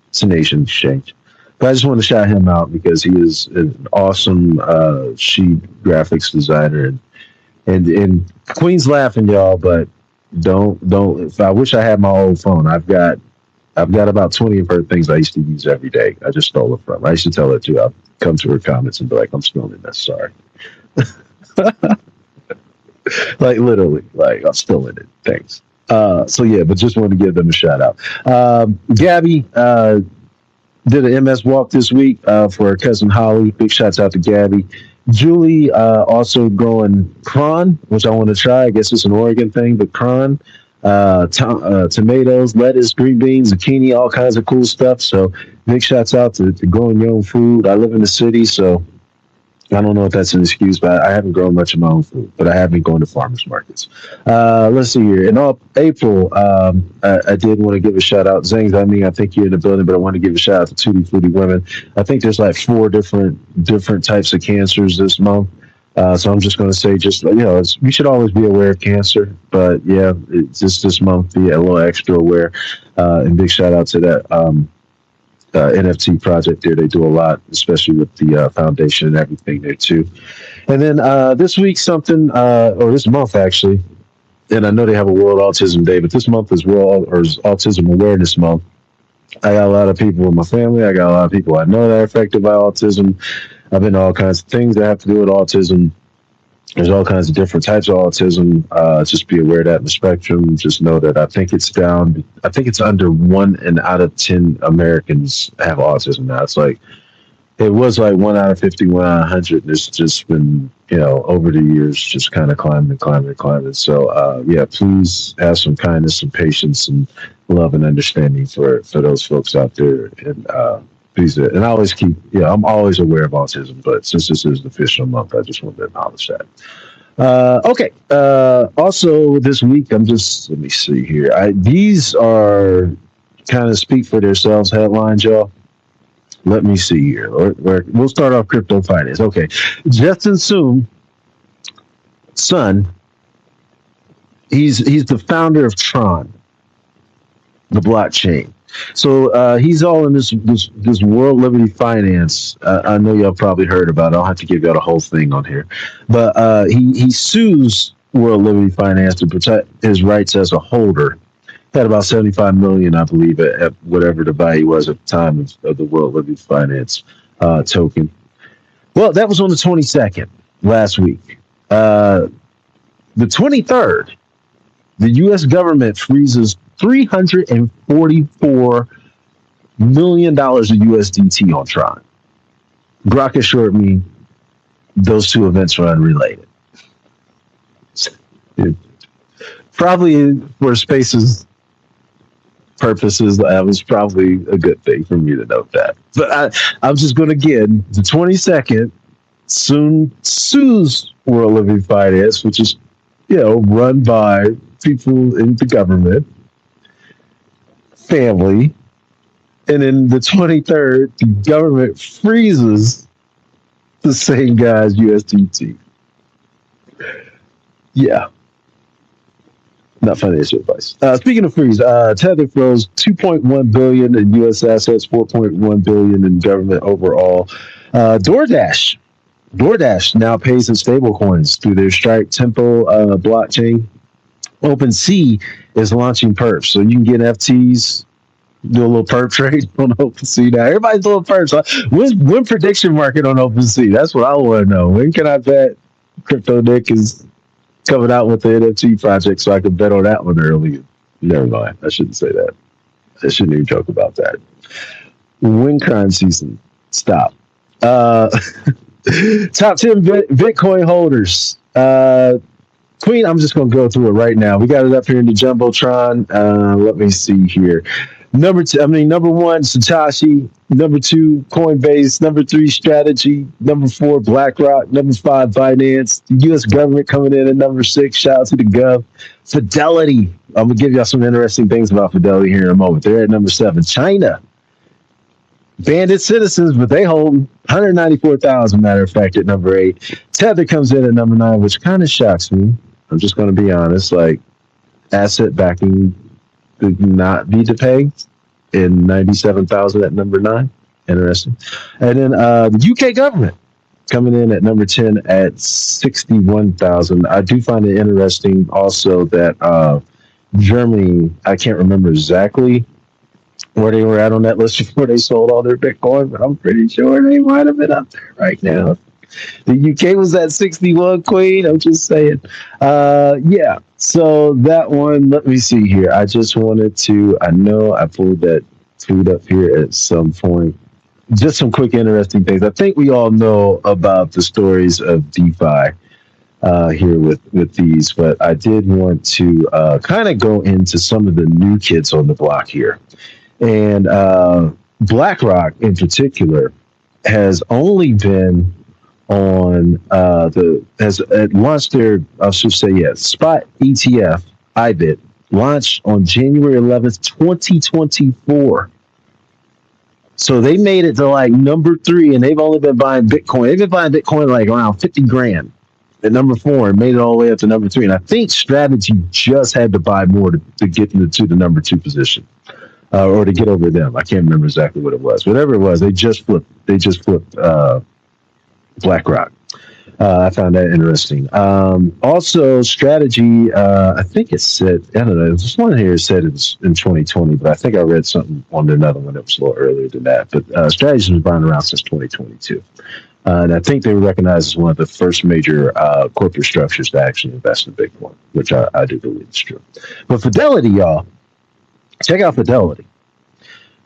It's a nation exchange. But I just want to shout him out because he is an awesome sheet graphics designer, and Queen's laughing, y'all, but don't. If I wish I had my old phone, I've got about 20 of her things I used to use every day. I just stole it from her. I used to tell her too. I'll come to her comments and be like, I'm stealing this. Sorry. Like literally, like I'm still in it. Thanks. But just wanted to give them a shout out. Gabby did an MS walk this week for her cousin Holly. Big shouts out to Gabby. Julie also growing cron, which I want to try. I guess it's an Oregon thing, but cron, tomatoes, lettuce, green beans, zucchini, all kinds of cool stuff. So big shouts out to growing your own food. I live in the city, so I don't know if that's an excuse, but I haven't grown much of my own food, but I have been going to farmers markets. Let's see here. In all, April, I did want to give a shout out. Zangs, I think you're in the building, but I want to give a shout out to Tutti Frutti Women. I think there's like four different types of cancers this month. So I'm just going to say, we should always be aware of cancer, but yeah, it's just this month, be a little extra aware. And big shout out to that. NFT project there. They do a lot, especially with the foundation and everything there too. And then this week, or this month actually, and I know they have a World Autism Day, but this month is Autism Awareness Month. I got a lot of people in my family. I got a lot of people I know that are affected by autism. I've been to all kinds of things that have to do with autism. There's all kinds of different types of autism. Just be aware of that in the spectrum. Just know that I think it's down. I think it's under 1 out of 10 Americans have autism now. It was like 1 out of 50, 1 out of 100. And it's just been, over the years, just kind of climbing. So, please have some kindness, some patience, and love and understanding for those folks out there. And please, and I always I'm always aware of autism, but since this is the official month, I just wanted to acknowledge that. Okay. Also, this week, let me see here. These are kind of speak for themselves headlines, y'all. Let me see here. We'll start off crypto finance. Okay. Justin Sun, he's the founder of Tron, the blockchain. So he's all in this World Liberty Finance. I know y'all probably heard about it. I'll have to give y'all the whole thing on here. But he sues World Liberty Finance to protect his rights as a holder. Had about 75 million, I believe, at whatever the value was at the time of the World Liberty Finance token. Well, that was on the 22nd last week. The 23rd, the U.S. government freezes $344 million of USDT on Tron. Grok assured me those two events are unrelated. Probably for Space's purposes, that was probably a good thing for me to note that. But I'm just going to, again, the 22nd, soon sues World Living Finance, which is, run by people in the government, family. And then the 23rd, the government freezes the same guy's USDT. Yeah. Not financial advice. Speaking of freeze, Tether froze $2.1 billion in U.S. assets, $4.1 billion in government overall. DoorDash now pays in stablecoins through their Stripe Tempo blockchain. OpenSea is launching perps, so you can get FTs, do a little perp trade on OpenSea now. Everybody's doing perps. When prediction market on OpenSea? That's what I want to know. When can I bet Crypto Nick is coming out with the NFT project so I can bet on that one early? Never mind. I shouldn't say that. I shouldn't even joke about that. When crime season? Stop. Top 10 Bitcoin holders. Queen, I'm just going to go through it right now. We got it up here in the Jumbotron. Let me see here. Number one, Satoshi. Number 2, Coinbase. Number 3, Strategy. Number 4, BlackRock. Number 5, Binance. The U.S. government coming in at number 6. Shout out to the Gov. Fidelity. I'm going to give y'all some interesting things about Fidelity here in a moment. They're at number 7. China. Banned its citizens, but they hold 194,000, matter of fact, at number 8. Tether comes in at number 9, which kind of shocks me. I'm just going to be honest. Like, asset backing could not be depegged in 97,000 at number 9. Interesting. And then the UK government coming in at number 10 at 61,000. I do find it interesting also that Germany, I can't remember exactly where they were at on that list before they sold all their Bitcoin, but I'm pretty sure they might have been up there right now. The UK was at 61, Queen. I'm just saying. Yeah. So that one, let me see here. I just wanted to, I know I pulled that tweet up here at some point. Just some quick, interesting things. I think we all know about the stories of DeFi here with these, but I did want to kind of go into some of the new kids on the block here. And BlackRock in particular has only been on the has launched their I should say spot ETF IBIT launched on January 11th, 2024. So they made it to like number three, and they've only been buying Bitcoin. They've been buying Bitcoin like around 50 grand at number four and made it all the way up to number three. And I think Strategy just had to buy more to get to the number two position. Or to get over them. I can't remember exactly what it was. Whatever it was, they just flipped. BlackRock. I found that interesting. Also, strategy. I think it said. I don't know. There's one here said it was in 2020, but I think I read something on another one that was a little earlier than that. But strategy has been around since 2022, and I think they were recognized as one of the first major corporate structures to actually invest in Bitcoin, which I do believe is true. But Fidelity, y'all, check out Fidelity.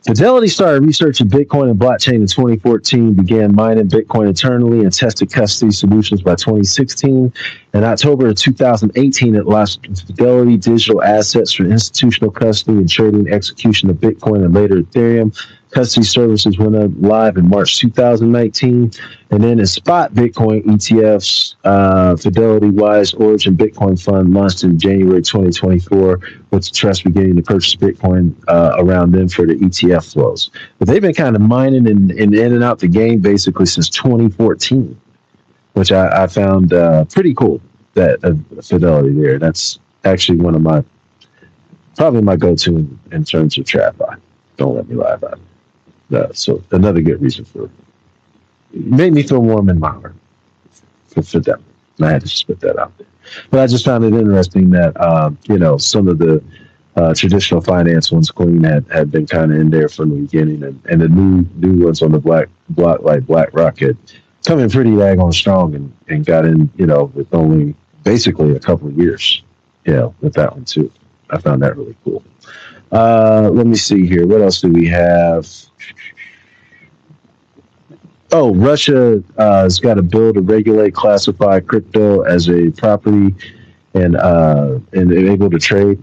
Fidelity started researching Bitcoin and blockchain in 2014, began mining Bitcoin internally, and tested custody solutions by 2016. In October of 2018, it launched Fidelity Digital Assets for institutional custody and trading execution of Bitcoin and later Ethereum. Custody services went live in March 2019. And then in spot Bitcoin ETFs, Fidelity Wise Origin Bitcoin Fund launched in January 2024, with the trust beginning to purchase Bitcoin around then for the ETF flows. But they've been kind of mining and in and out the game basically since 2014, which I found pretty cool. That Fidelity there. That's actually one of probably my go-to in terms of TradFi. Don't let me lie about it. So another good reason for it. Made me feel warm in my heart for them. And I had to spit that out there. But I just found it interesting that some of the traditional finance ones, Queen had been kind of in there from the beginning, and the new ones on the block like BlackRock had come in pretty daggone strong and got in with only basically a couple of years with that one too. I found that really cool. Let me see here. What else do we have? Oh, Russia has got a bill to regulate, classify crypto as a property and able to trade.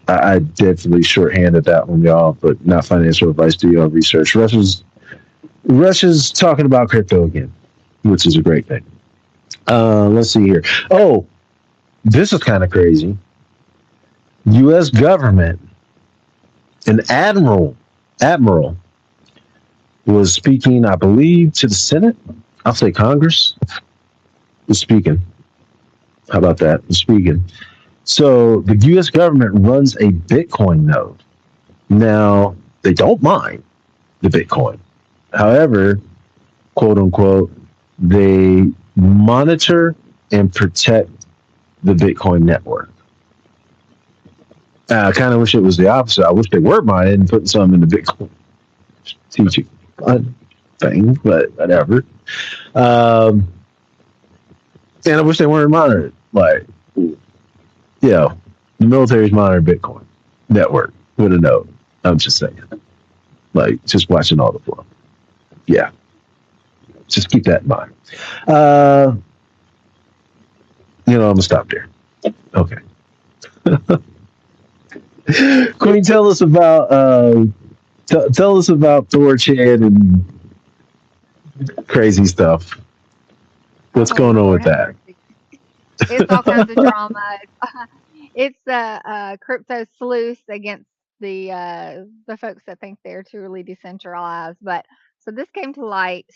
I definitely shorthanded that one, y'all, but not financial advice. Do your own research. Russia's talking about crypto again, which is a great thing. Let's see here. Oh, this is kind of crazy. U.S. government, an admiral was speaking, I believe, to the Senate. I'll say Congress was speaking. How about that? Was speaking. So the U.S. government runs a Bitcoin node. Now, they don't mind the Bitcoin. However, quote unquote, they monitor and protect the Bitcoin network. I kind of wish it was the opposite. I wish they were mining and putting something in the Bitcoin teaching thing, but whatever. And I wish they weren't monitored. Like, the military's monitoring Bitcoin network with a node. I'm just saying. Like, just watching all the flow. Yeah. Just keep that in mind. I'm going to stop there. Okay. Queen, tell us about tell us about Thorchan and crazy stuff. What's going on with that? It's all kinds of drama. It's a crypto sleuth against the folks that think they're truly decentralized. But so this came to light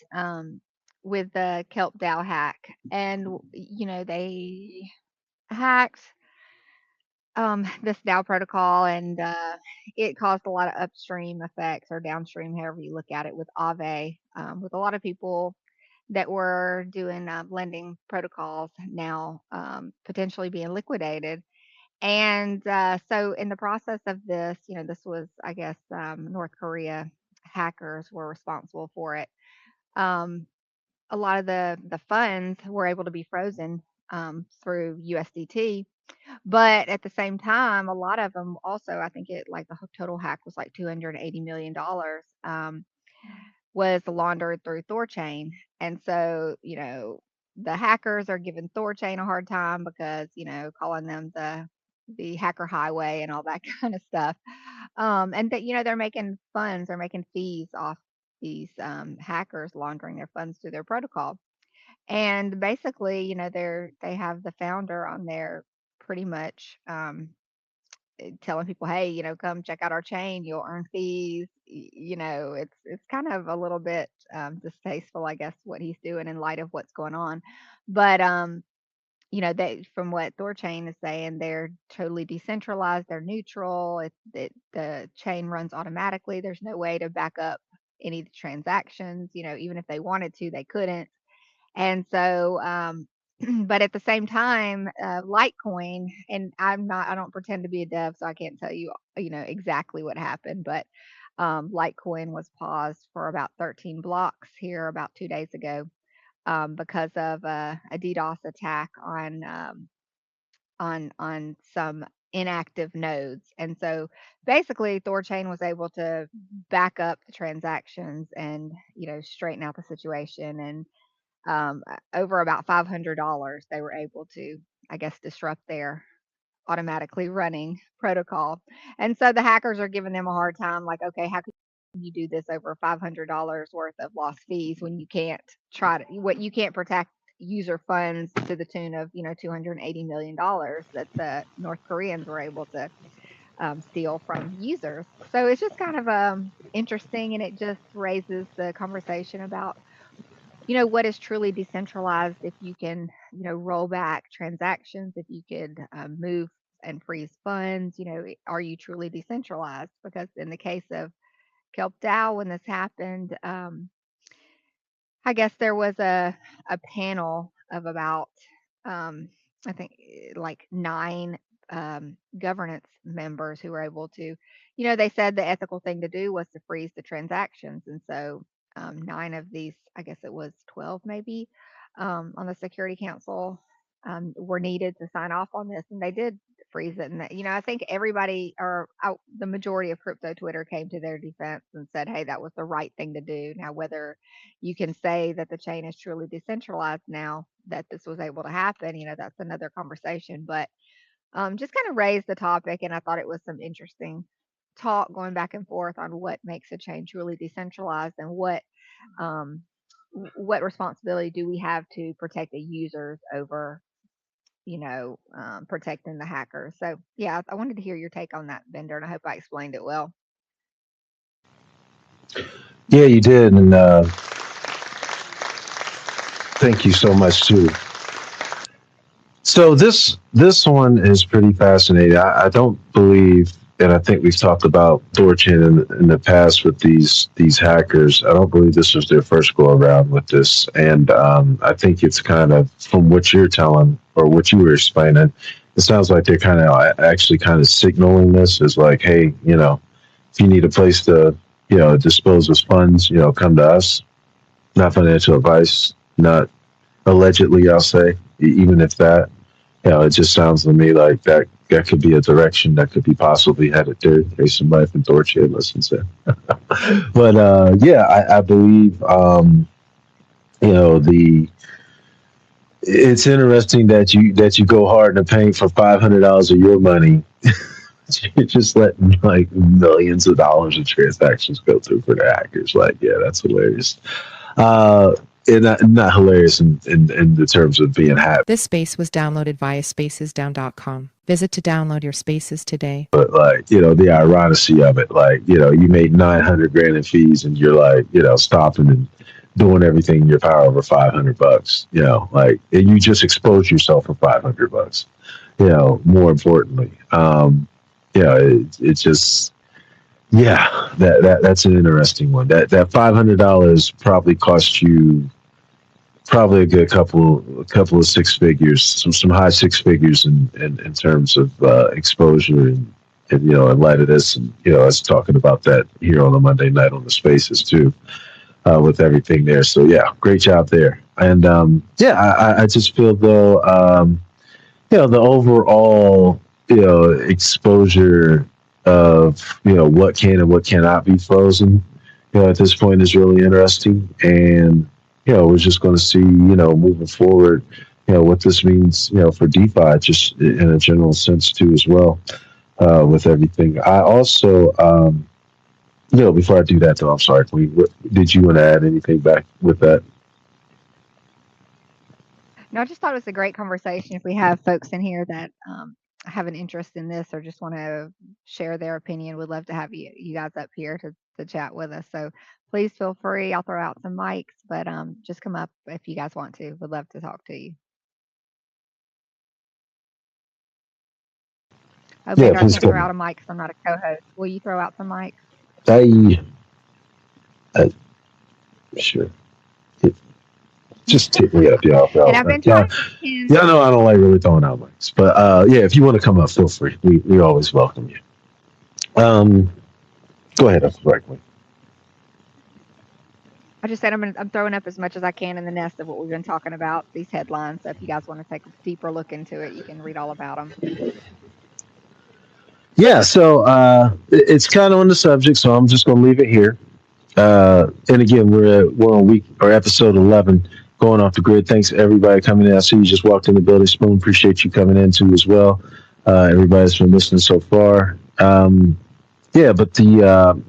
with the Kelp DAO hack, and they hacked this DAO protocol, and it caused a lot of upstream effects or downstream, however you look at it, with Aave, with a lot of people that were doing lending protocols now potentially being liquidated. And so, in the process of this, this was, I guess, North Korea hackers were responsible for it. Um, a lot of the funds were able to be frozen through USDT, but at the same time, a lot of them also, I think it like the total hack was like $280 million. Was laundered through Thorchain. And so, the hackers are giving Thorchain a hard time because, calling them the hacker highway and all that kind of stuff. And that, they're making funds, they're making fees off these hackers laundering their funds through their protocol. And basically, they have the founder on there pretty much telling people, hey, come check out our chain, you'll earn fees. It's kind of a little bit distasteful, I guess, what he's doing in light of what's going on. But they, from what Thorchain is saying, they're totally decentralized, they're neutral. The chain runs automatically. There's no way to back up any of the transactions. Even if they wanted to, they couldn't. And so, but at the same time, Litecoin, and I don't pretend to be a dev, so I can't tell you, exactly what happened, but Litecoin was paused for about 13 blocks here about 2 days ago, because of a DDoS attack on some inactive nodes. And so basically Thorchain was able to back up the transactions and, straighten out the situation. And over about $500, they were able to, I guess, disrupt their automatically running protocol. And so the hackers are giving them a hard time, like, okay, how can you do this over $500 worth of lost fees when you can't you can't protect user funds to the tune of $280 million that the North Koreans were able to steal from users. So it's just kind of interesting, and it just raises the conversation about what is truly decentralized. If you can roll back transactions, if you could move and freeze funds, are you truly decentralized? Because in the case of Kelp DAO, when this happened, I guess there was a panel of about I think like 9 governance members who were able to, they said the ethical thing to do was to freeze the transactions. And so 9 of these, I guess it was 12 maybe, on the Security Council were needed to sign off on this, and they did freeze it. And I think everybody, or the majority of crypto Twitter, came to their defense and said, hey, that was the right thing to do. Now, whether you can say that the chain is truly decentralized now that this was able to happen, that's another conversation. But just kind of raised the topic, and I thought it was some interesting talk going back and forth on what makes a chain truly decentralized, and what responsibility do we have to protect the users over protecting the hackers. So yeah, I wanted to hear your take on that, Bender, and I hope I explained it well. Yeah, you did, and thank you so much too. So this one is pretty fascinating. I don't believe, and I think we've talked about Thorchain in the past with these hackers. I don't believe this was their first go around with this, and I think it's kind of, from what you're telling or what you were explaining, it sounds like they're kind of signaling this as like, hey, if you need a place to dispose of funds, come to us. Not financial advice, not allegedly, I'll say, even if that. It just sounds to me like that could be a direction that could be possibly headed there. There's somebody from Thorchain listens to. But I believe it's interesting that you go hard and paying for $500 of your money. You're just letting like millions of dollars of transactions go through for the hackers. Like, yeah, that's hilarious. And not hilarious in the terms of being happy. This space was downloaded via spacesdown.com. Visit to download your spaces today. But like, the irony of it, like, you made $900,000 in fees, and you're like, stopping and doing everything in your power over $500. Like, and you just exposed yourself for $500. More importantly, it's just. Yeah, that's an interesting one. That $500 probably cost you a good couple of 6 figures, some high 6 figures in terms of exposure, and in light of this, and us talking about that here on a Monday night on the Spaces too, with everything there. So yeah, great job there. And I just feel though, the overall exposure of what can and what cannot be frozen at this point is really interesting. And we're just going to see moving forward what this means for DeFi, just in a general sense too as well, with everything. I also before I do that though, I'm sorry, did you want to add anything back with that? No, I just thought it was a great conversation. If we have folks in here that have an interest in this or just want to share their opinion, we'd love to have you guys up here to chat with us. So please feel free. I'll throw out some mics, but just come up if you guys want to. We'd love to talk to you. Oh, Yeah, Bender, I please can't go. throw out a mic because I'm not a co-host. Will you throw out some mics? I sure. Just tip me up, y'all. And I've been trying to pin. Y'all know I don't like really throwing out mics, but yeah, if you want to come up, feel free. We always welcome you. Go ahead, Franklin. I just said I'm throwing up as much as I can in the nest of what we've been talking about, these headlines. So if you guys want to take a deeper look into it, you can read all about them. Yeah, so it's kind of on the subject, so I'm just going to leave it here. And again, we're on week or episode 11, going off the grid. Thanks to everybody coming in. I see you just walked in the building. Spoon, appreciate you coming in too as well. Everybody's been listening so far. Yeah, but the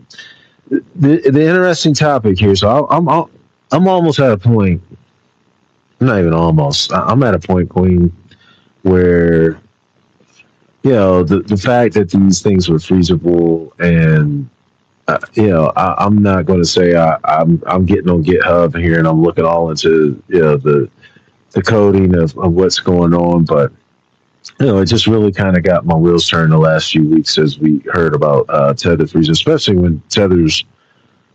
interesting topic here. So I'm almost at a point. Not even almost. I'm at a point, Queen, where the fact that these things were feasible and I'm not going to say I'm getting on GitHub here and I'm looking all into the coding of what's going on, but it just really kind of got my wheels turned the last few weeks as we heard about Tether freezing, especially when Tether's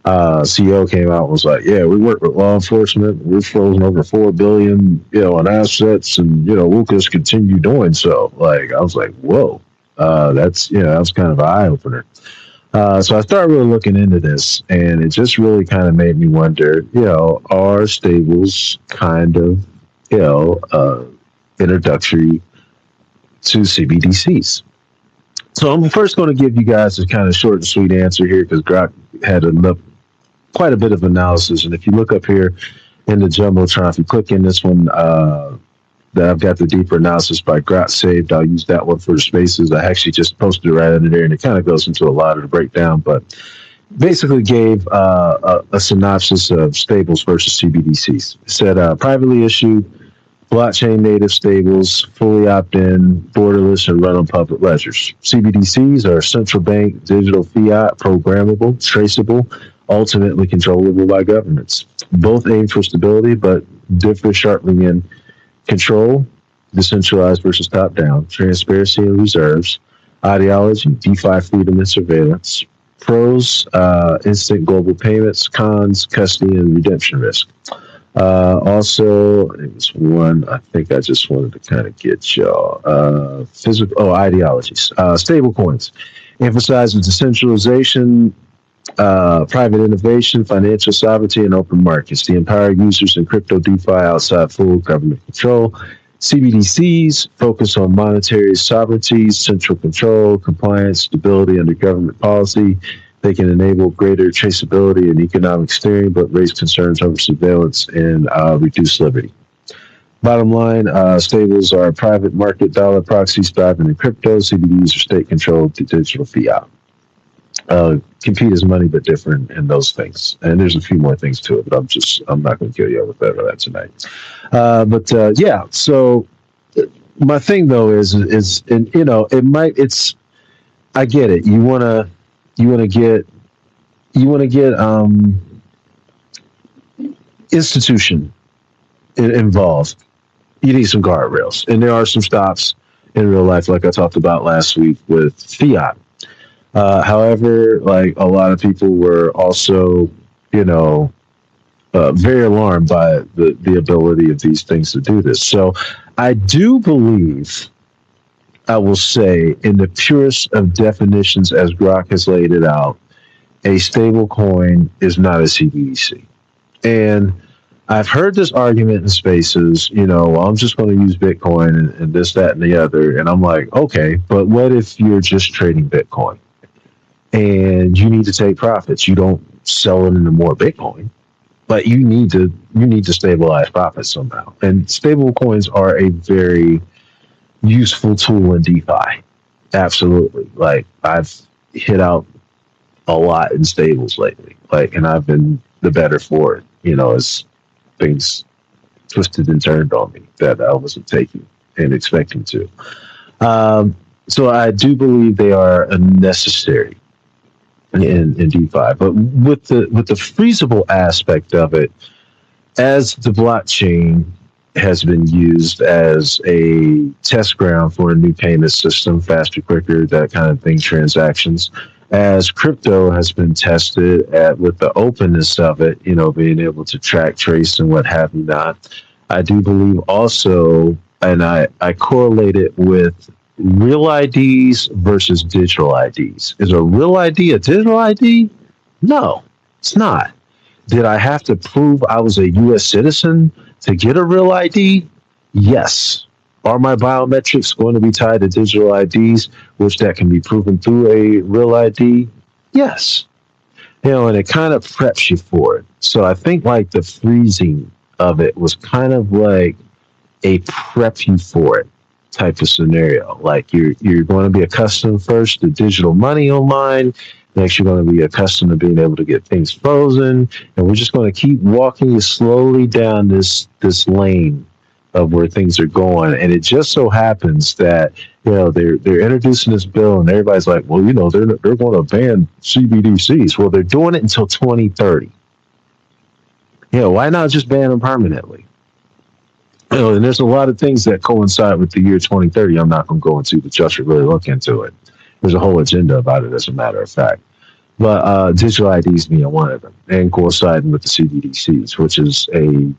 CEO came out and was like, "Yeah, we work with law enforcement. We've frozen over $4 billion, on assets, and we'll just continue doing so." Like, I was like, "Whoa, that's that was kind of an eye opener." So I started really looking into this, and it just really kind of made me wonder, are stables kind of, introductory to CBDCs? So I'm first going to give you guys a kind of short and sweet answer here because Grok had quite a bit of analysis. And if you look up here in the Jumbotron, if you click in this one, that I've got the deeper analysis by Grok saved. I'll use that one for the spaces. I actually just posted it right under there, and it kind of goes into a lot of the breakdown, but basically gave a synopsis of stables versus CBDCs. It said privately issued, blockchain native stables, fully opt-in, borderless, and run on public ledgers. CBDCs are central bank, digital fiat, programmable, traceable, ultimately controllable by governments. Both aim for stability, but differ sharply in control, decentralized versus top-down, transparency and reserves, ideology, DeFi freedom and surveillance, pros, instant global payments, cons, custody and redemption risk. Also, it was one I think I just wanted to kind of get y'all. Ideologies. Stable coins emphasizes decentralization, private innovation, financial sovereignty, and open markets. They empower users in crypto DeFi outside full government control. CBDCs focus on monetary sovereignty, central control, compliance, stability under government policy. They can enable greater traceability and economic steering, but raise concerns over surveillance and reduce liberty. Bottom line, stables are private market dollar proxies thriving in crypto. CBDs are state-controlled digital fiat. Compete is money, but different in those things. And there's a few more things to it, but I'm not going to kill you with that tonight. Yeah, so my thing though is, and I get it. You want to get institution involved. You need some guardrails, and there are some stops in real life, like I talked about last week with fiat. However, like a lot of people were also, very alarmed by the ability of these things to do this. So I do believe, I will say, in the purest of definitions as Grok has laid it out, a stable coin is not a CBDC. And I've heard this argument in spaces, I'm just going to use Bitcoin and this, that, and the other. And I'm like, okay, but what if you're just trading Bitcoin and you need to take profits? You don't sell it into more Bitcoin, but you need to stabilize profits somehow. And stable coins are a very useful tool in DeFi. Absolutely. Like, I've hit out a lot in stables lately, and I've been the better for it, as things twisted and turned on me that I wasn't taking and expecting to. Um, so I do believe they are a necessary in DeFi, but with the freezable aspect of it, as the blockchain has been used as a test ground for a new payment system, faster, quicker, that kind of thing, transactions. As crypto has been tested at with the openness of it, being able to track, trace, and what have you not. I do believe also, and I correlate it with real IDs versus digital IDs. Is a real ID a digital ID? No, it's not. Did I have to prove I was a U.S. citizen to get a real ID? Yes. Are my biometrics going to be tied to digital IDs, which that can be proven through a real ID? Yes. And it kind of preps you for it. So I think like the freezing of it was kind of like a prep you for it type of scenario. Like you're going to be accustomed first to digital money online. Next, you're going to be accustomed to being able to get things frozen, and we're just going to keep walking you slowly down this lane of where things are going. And it just so happens that they're introducing this bill, and everybody's like, well, they're going to ban CBDCs. Well, they're doing it until 2030. Why not just ban them permanently? And there's a lot of things that coincide with the year 2030. I'm not going to go into, but y'all should really look into it. There's a whole agenda about it, as a matter of fact. But digital IDs being one of them, and coinciding with the CBDCs, which is a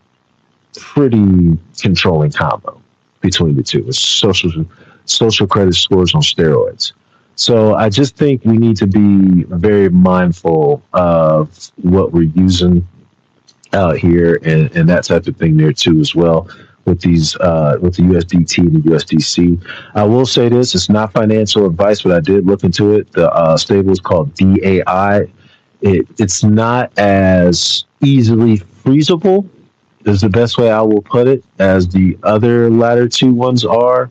pretty controlling combo between the two. It's social credit scores on steroids. So I just think we need to be very mindful of what we're using out here and that type of thing there too as well with these with the USDT and the USDC. I will say this: it's not financial advice, but I did look into it. The stable is called DAI. It's not as easily freezable, is the best way I will put it, as the other latter two ones are.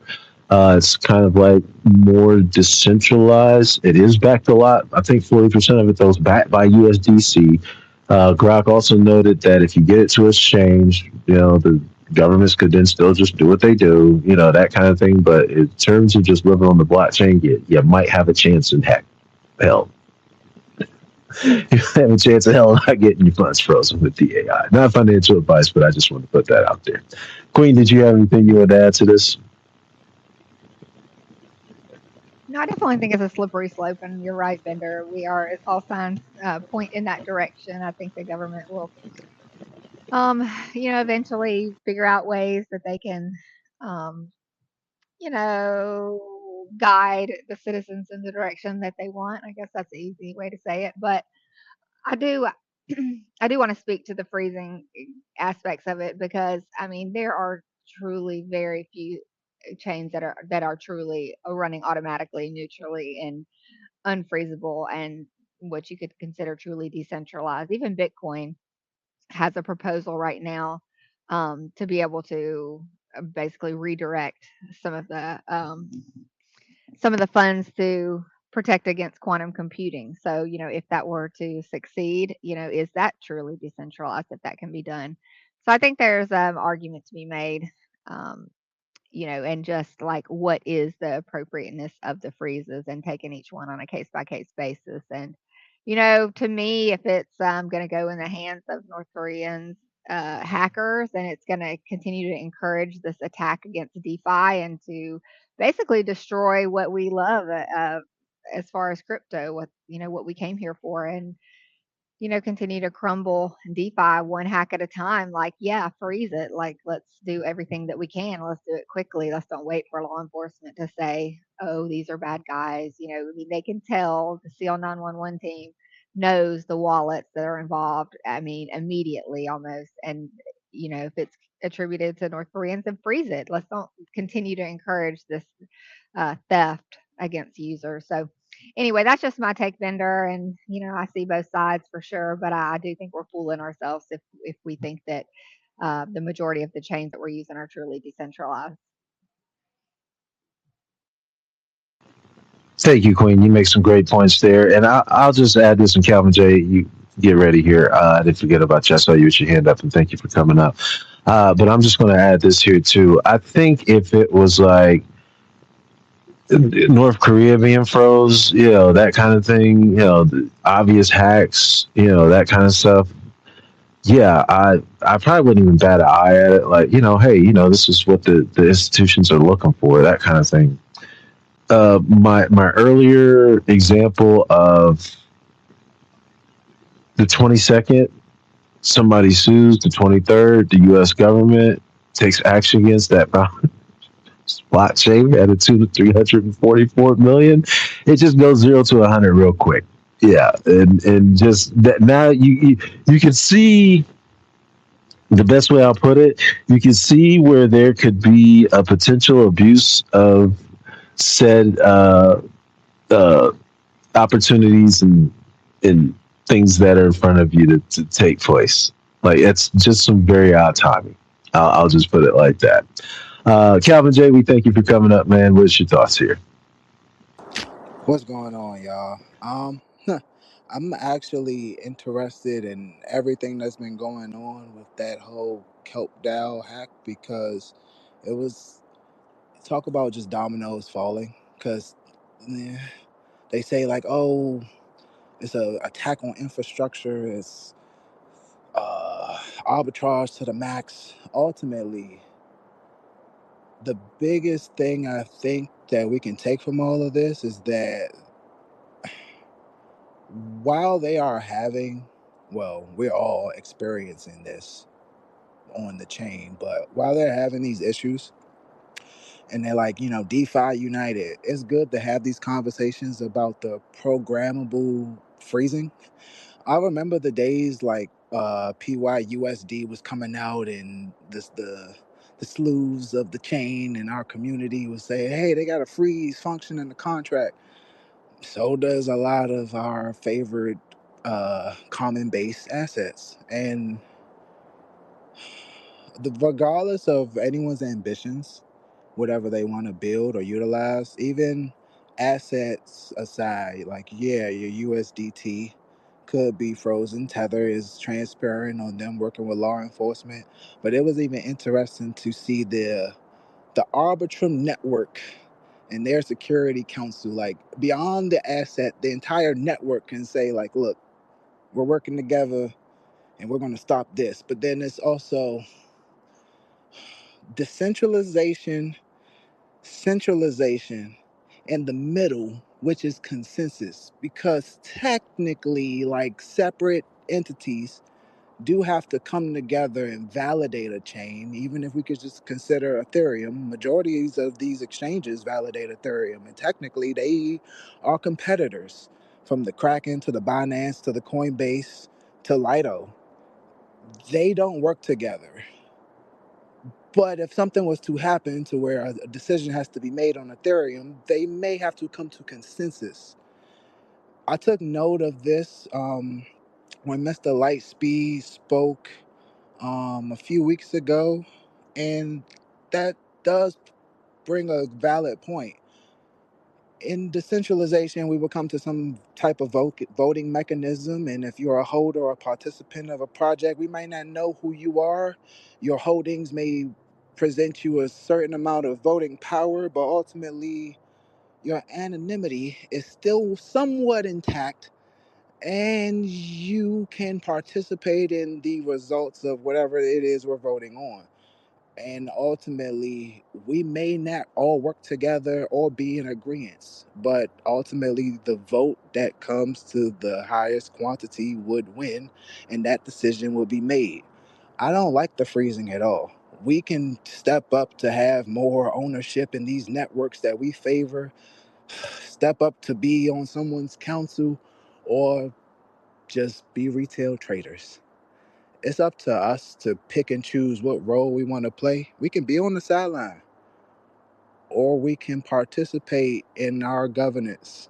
It's kind of like more decentralized. It is backed a lot. I think 40% of it though is backed by USDC. Grok also noted that if you get it to exchange, the governments could then still just do what they do, that kind of thing. But in terms of just living on the blockchain, you might have a chance in hell. You have a chance of hell not getting your funds frozen with the AI. Not financial advice, but I just want to put that out there. Queen, did you have anything you would add to this? No, I definitely think it's a slippery slope, and you're right, Bender. It's all signs point in that direction. I think the government will, eventually figure out ways that they can, um, guide the citizens in the direction that they want. I guess that's the easy way to say it. But I do, I do want to speak to the freezing aspects of it, because I mean there are truly very few chains that are truly running automatically, neutrally, and unfreezable, and what you could consider truly decentralized. Even Bitcoin has a proposal right now, to be able to basically redirect some of the funds to protect against quantum computing. So, if that were to succeed, is that truly decentralized if that can be done? So I think there's argument to be made, um, and just like what is the appropriateness of the freezes, and taking each one on a case by case basis. And, to me, if it's going to go in the hands of North Koreans, hackers, and it's going to continue to encourage this attack against DeFi, and to basically destroy what we love, as far as crypto, what we came here for, and continue to crumble DeFi one hack at a time. Like, yeah, freeze it. Like, let's do everything that we can. Let's do it quickly. Let's don't wait for law enforcement to say, oh, these are bad guys. I mean, they can tell. The SEAL 911 team knows the wallets that are involved. I mean, immediately almost. And, if it's attributed to North Koreans, then freeze it. Let's don't continue to encourage this theft against users. So, anyway, that's just my take, Bender. And I see both sides for sure, but I do think we're fooling ourselves if we think that the majority of the chains that we're using are truly decentralized. Thank you, Queen. You make some great points there, and I'll just add this. And Calvin J, get ready here. I didn't forget about you. I saw you with your hand up, and thank you for coming up. But I'm just going to add this here too. I think if it was like North Korea being froze, that kind of thing, the obvious hacks, that kind of stuff. Yeah, I probably wouldn't even bat an eye at it. Like, hey, this is what the institutions are looking for, that kind of thing. My earlier example of the 22nd, somebody sues the 23rd, the U.S. government takes action against that blockchain at a 2 to 344 million. It just goes 0 to 100 real quick. Yeah, and just that now you can see the best way I'll put it. You can see where there could be a potential abuse of said uh, opportunities and things that are in front of you to take place. Like it's just some very odd timing. I'll just put it like that. Calvin J, we thank you for coming up, man. What's your thoughts here? What's going on, y'all? I'm actually interested in everything that's been going on with that whole Kelp DAO hack because it was talk about just dominoes falling. Because they say like, oh, it's a attack on infrastructure, it's arbitrage to the max. Ultimately, the biggest thing I think that we can take from all of this is that while they are having, well, we're all experiencing this on the chain, but while they're having these issues and they're like, DeFi United, it's good to have these conversations about the programmable freezing. I remember the days like PYUSD was coming out and the sleuths of the chain in our community was saying, hey, they got a freeze function in the contract. So does a lot of our favorite common base assets. And regardless of anyone's ambitions, whatever they want to build or utilize, even assets aside, like, yeah, your USDT could be frozen. Tether is transparent on them working with law enforcement. But it was even interesting to see the Arbitrum network and their security council, like beyond the asset, the entire network can say, like, look, we're working together and we're going to stop this. But then it's also decentralization, centralization, and the middle, which is consensus, because technically, like, separate entities do have to come together and validate a chain. Even if we could just consider Ethereum, majorities of these exchanges validate Ethereum, and technically they are competitors, from the Kraken to the Binance to the Coinbase to Lido. They don't work together. But if something was to happen to where a decision has to be made on Ethereum, they may have to come to consensus. I took note of this when Mr. Lightspeed spoke a few weeks ago, and that does bring a valid point. In decentralization, we will come to some type of voting mechanism, and if you're a holder or a participant of a project, we might not know who you are. Your holdings may present you a certain amount of voting power, but ultimately, your anonymity is still somewhat intact, and you can participate in the results of whatever it is we're voting on. And ultimately, we may not all work together or be in agreement, but ultimately the vote that comes to the highest quantity would win, and that decision will be made. I don't like the freezing at all. We can step up to have more ownership in these networks that we favor, step up to be on someone's council, or just be retail traders. It's up to us to pick and choose what role we want to play. We can be on the sideline or we can participate in our governance.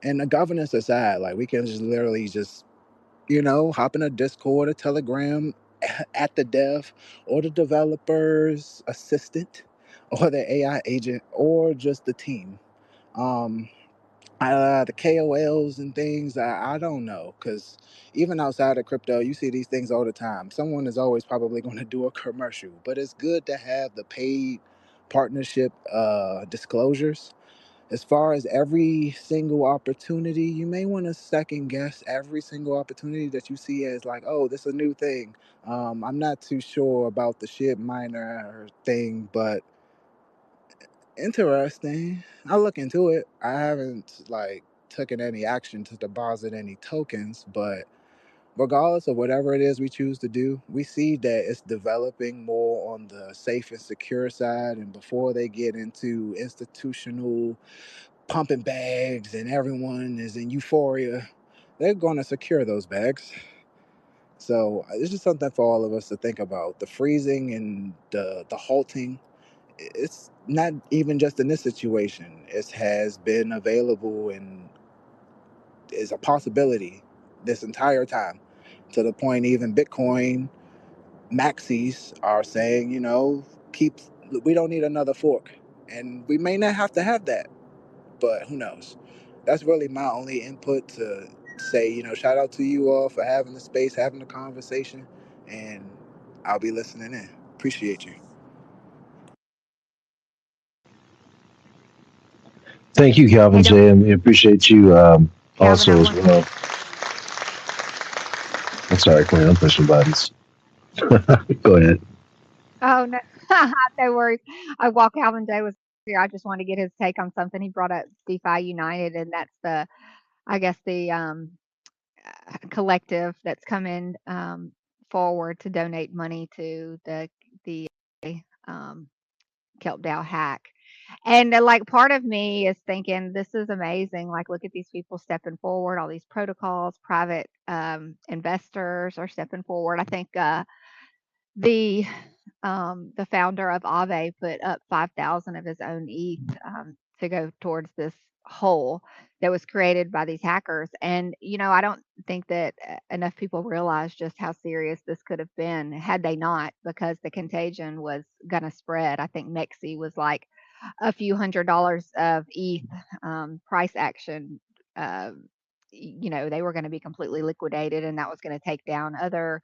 And the governance aside, like, we can just literally just, hop in a Discord, a Telegram at the dev or the developer's assistant or the AI agent or just the team. Um, The KOLs and things, I don't know, because even outside of crypto, you see these things all the time. Someone is always probably going to do a commercial, but it's good to have the paid partnership disclosures. As far as every single opportunity, you may want to second guess every single opportunity that you see as like, oh, this is a new thing. I'm not too sure about the ship miner thing, but interesting. I'll look into it. I haven't like taken any action to deposit any tokens, but regardless of whatever it is we choose to do, we see that it's developing more on the safe and secure side. And before they get into institutional pumping bags and everyone is in euphoria, they're going to secure those bags. So this is something for all of us to think about. The freezing and the halting, it's not even just in this situation. It has been available and is a possibility this entire time, to the point even Bitcoin maxis are saying, keep, we don't need another fork. And we may not have to have that, but who knows? That's really my only input to say, shout out to you all for having the space, having the conversation, and I'll be listening in. Appreciate you. Thank you, Calvin Hey, don't J, and we appreciate you Calvin, I also as want. well. I'm sorry, Quinn, I'm pushing buttons. Go ahead. Oh no, no worries. While Calvin Day was here, I just wanted to get his take on something. He brought up DeFi United, and that's I guess the collective that's coming forward to donate money to the um, Kelp DAO hack. And like part of me is thinking this is amazing. Like, look at these people stepping forward. All these protocols, private investors are stepping forward. I think the the founder of Aave put up 5,000 of his own ETH to go towards this hole that was created by these hackers. And I don't think that enough people realize just how serious this could have been had they not, because the contagion was going to spread. I think Mexi was like a few $100s of ETH price action. Uh, they were going to be completely liquidated, and that was going to take down other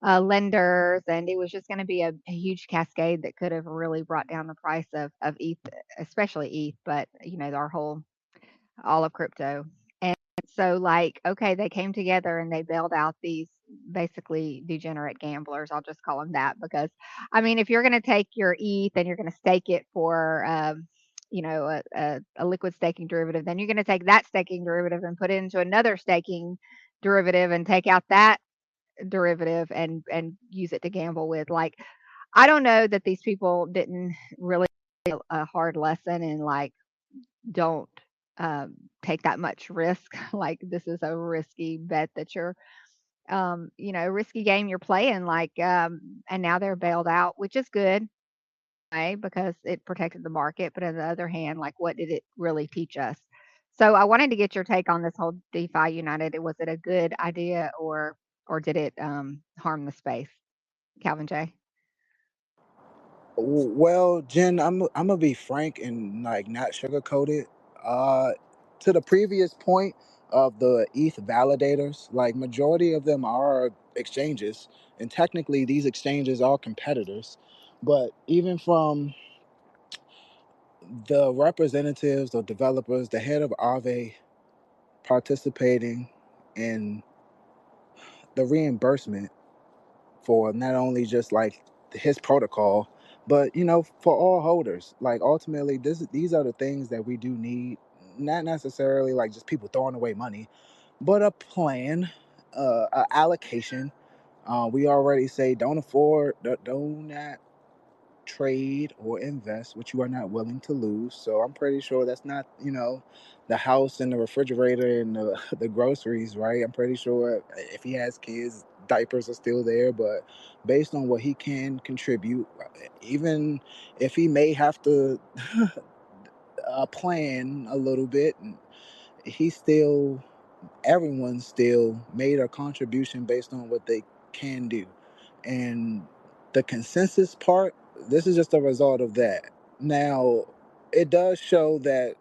lenders, and it was just going to be a huge cascade that could have really brought down the price of ETH, especially ETH, but our whole all of crypto. And so, like, okay, they came together and they bailed out these basically degenerate gamblers. I'll just call them that because, I mean, if you're going to take your ETH and you're going to stake it for, a liquid staking derivative, then you're going to take that staking derivative and put it into another staking derivative and take out that derivative and use it to gamble with. Like, I don't know that these people didn't really a hard lesson and like don't take that much risk. Like, this is a risky bet that you're risky game you're playing, like and now they're bailed out, which is good, right? Because it protected the market. But on the other hand, like, what did it really teach us? So I wanted to get your take on this whole DeFi United. Was it a good idea, or did it harm the space? Calvin J. Well, Jen, I'm gonna be frank and like not sugarcoat it. Uh, to the previous point of the ETH validators, like majority of them are exchanges, and technically these exchanges are competitors. But even from the representatives or developers, the head of Aave participating in the reimbursement for not only just like his protocol, but for all holders. Like ultimately, these are the things that we do need. Not necessarily like just people throwing away money, but a plan, a allocation. We already say don't afford, do not trade or invest what you are not willing to lose. So I'm pretty sure that's not, the house and the refrigerator and the groceries, right? I'm pretty sure if he has kids, diapers are still there. But based on what he can contribute, even if he may have to plan a little bit, he still, everyone still made a contribution based on what they can do. And the consensus part, this is just a result of that. Now, it does show that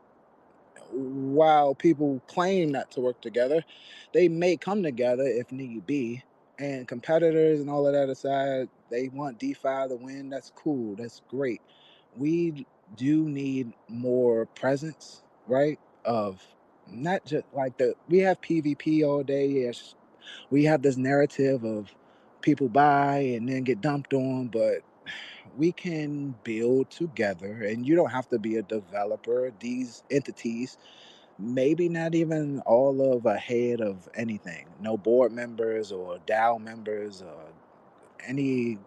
while people claim not to work together, they may come together if need be. And competitors and all of that aside, they want DeFi to win. That's cool. That's great. We do need more presence, right? Of not just like we have PvP all day. Yes, we have this narrative of people buy and then get dumped on, but we can build together, and you don't have to be a developer. These entities, maybe not even all of ahead of anything, no board members or DAO members or any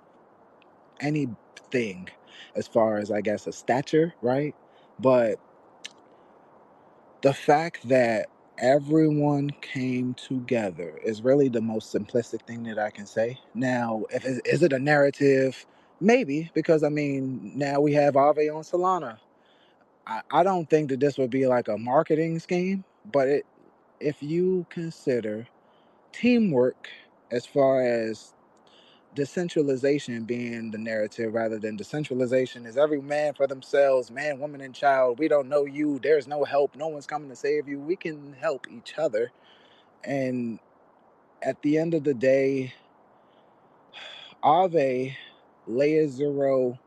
anything as far as, I guess, a stature, right? But the fact that everyone came together is really the most simplistic thing that I can say. Now, if is it a narrative? Maybe, because I mean, now we have Aave on Solana. I don't think that this would be like a marketing scheme, but if you consider teamwork as far as decentralization being the narrative rather than decentralization is every man for themselves, man, woman, and child. We don't know you. There's no help. No one's coming to save you. We can help each other. And at the end of the day, Aave, Layer Zero,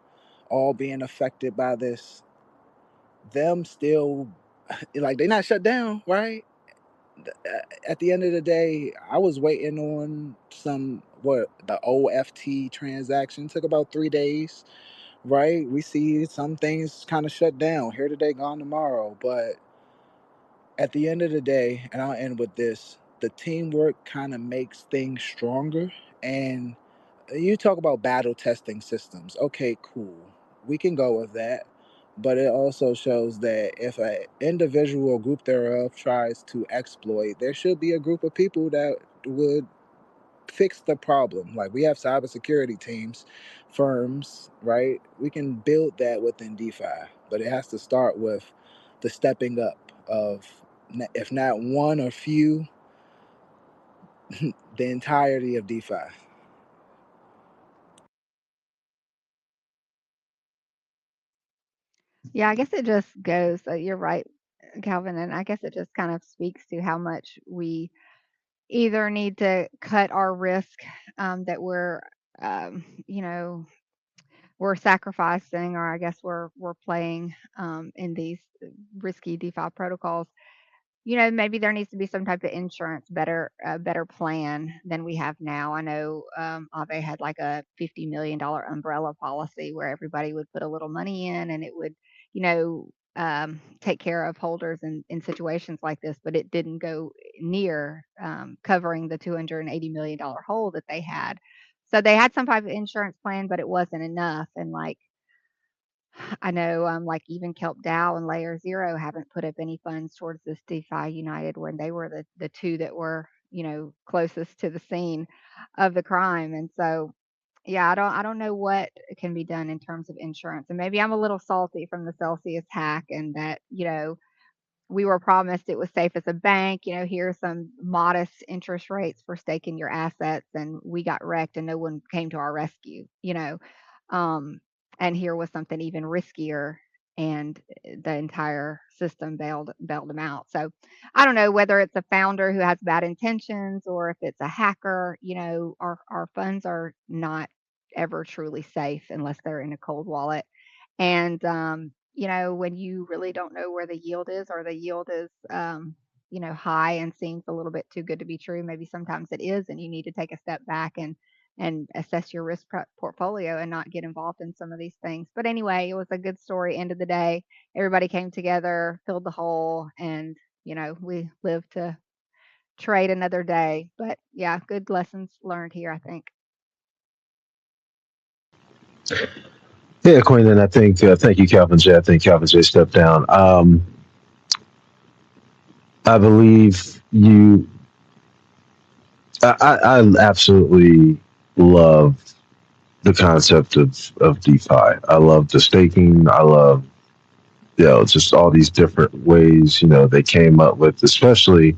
all being affected by this, them still, like, they're not shut down, right? At the end of the day, I was waiting on the OFT transaction took about 3 days, right? We see some things kind of shut down here today, gone tomorrow. But at the end of the day, and I'll end with this, the teamwork kind of makes things stronger. And you talk about battle testing systems. Okay, cool. We can go with that. But it also shows that if an individual or group thereof tries to exploit, there should be a group of people that would fix the problem. Like, we have cybersecurity teams, firms, right? We can build that within DeFi, but it has to start with the stepping up of, if not one or few, the entirety of DeFi. Yeah, I guess it just goes, you're right, Calvin, and I guess it just kind of speaks to how much we either need to cut our risk, that you know, we're sacrificing, or I guess we're playing in these risky DeFi protocols. Maybe there needs to be some type of insurance, better plan than we have now. I know Aave had like a $50 million umbrella policy where everybody would put a little money in, and it would, take care of holders in situations like this. But it didn't go near covering the $280 million hole that they had. So they had some type of insurance plan, but it wasn't enough. And like, I know, like even Kelp DAO and Layer Zero haven't put up any funds towards this DeFi United when they were the two that were, closest to the scene of the crime. And so, yeah, I don't know what can be done in terms of insurance. And maybe I'm a little salty from the Celsius hack, and that, we were promised it was safe as a bank. Here's some modest interest rates for staking your assets, and we got wrecked, and no one came to our rescue. Um, and here was something even riskier, and the entire system bailed them out. So I don't know whether it's a founder who has bad intentions or if it's a hacker. Our funds are not ever truly safe unless they're in a cold wallet. And, when you really don't know where the yield is, or the yield is, high and seems a little bit too good to be true, maybe sometimes it is, and you need to take a step back and assess your risk portfolio and not get involved in some of these things. But anyway, it was a good story. End of the day, everybody came together, filled the hole, and, we live to trade another day. But yeah, good lessons learned here, I think. Yeah, Queen, and I think thank you, Calvin J. I think Calvin J. stepped down. I believe you. I absolutely love the concept of DeFi. I love the staking. I love just all these different ways they came up with. Especially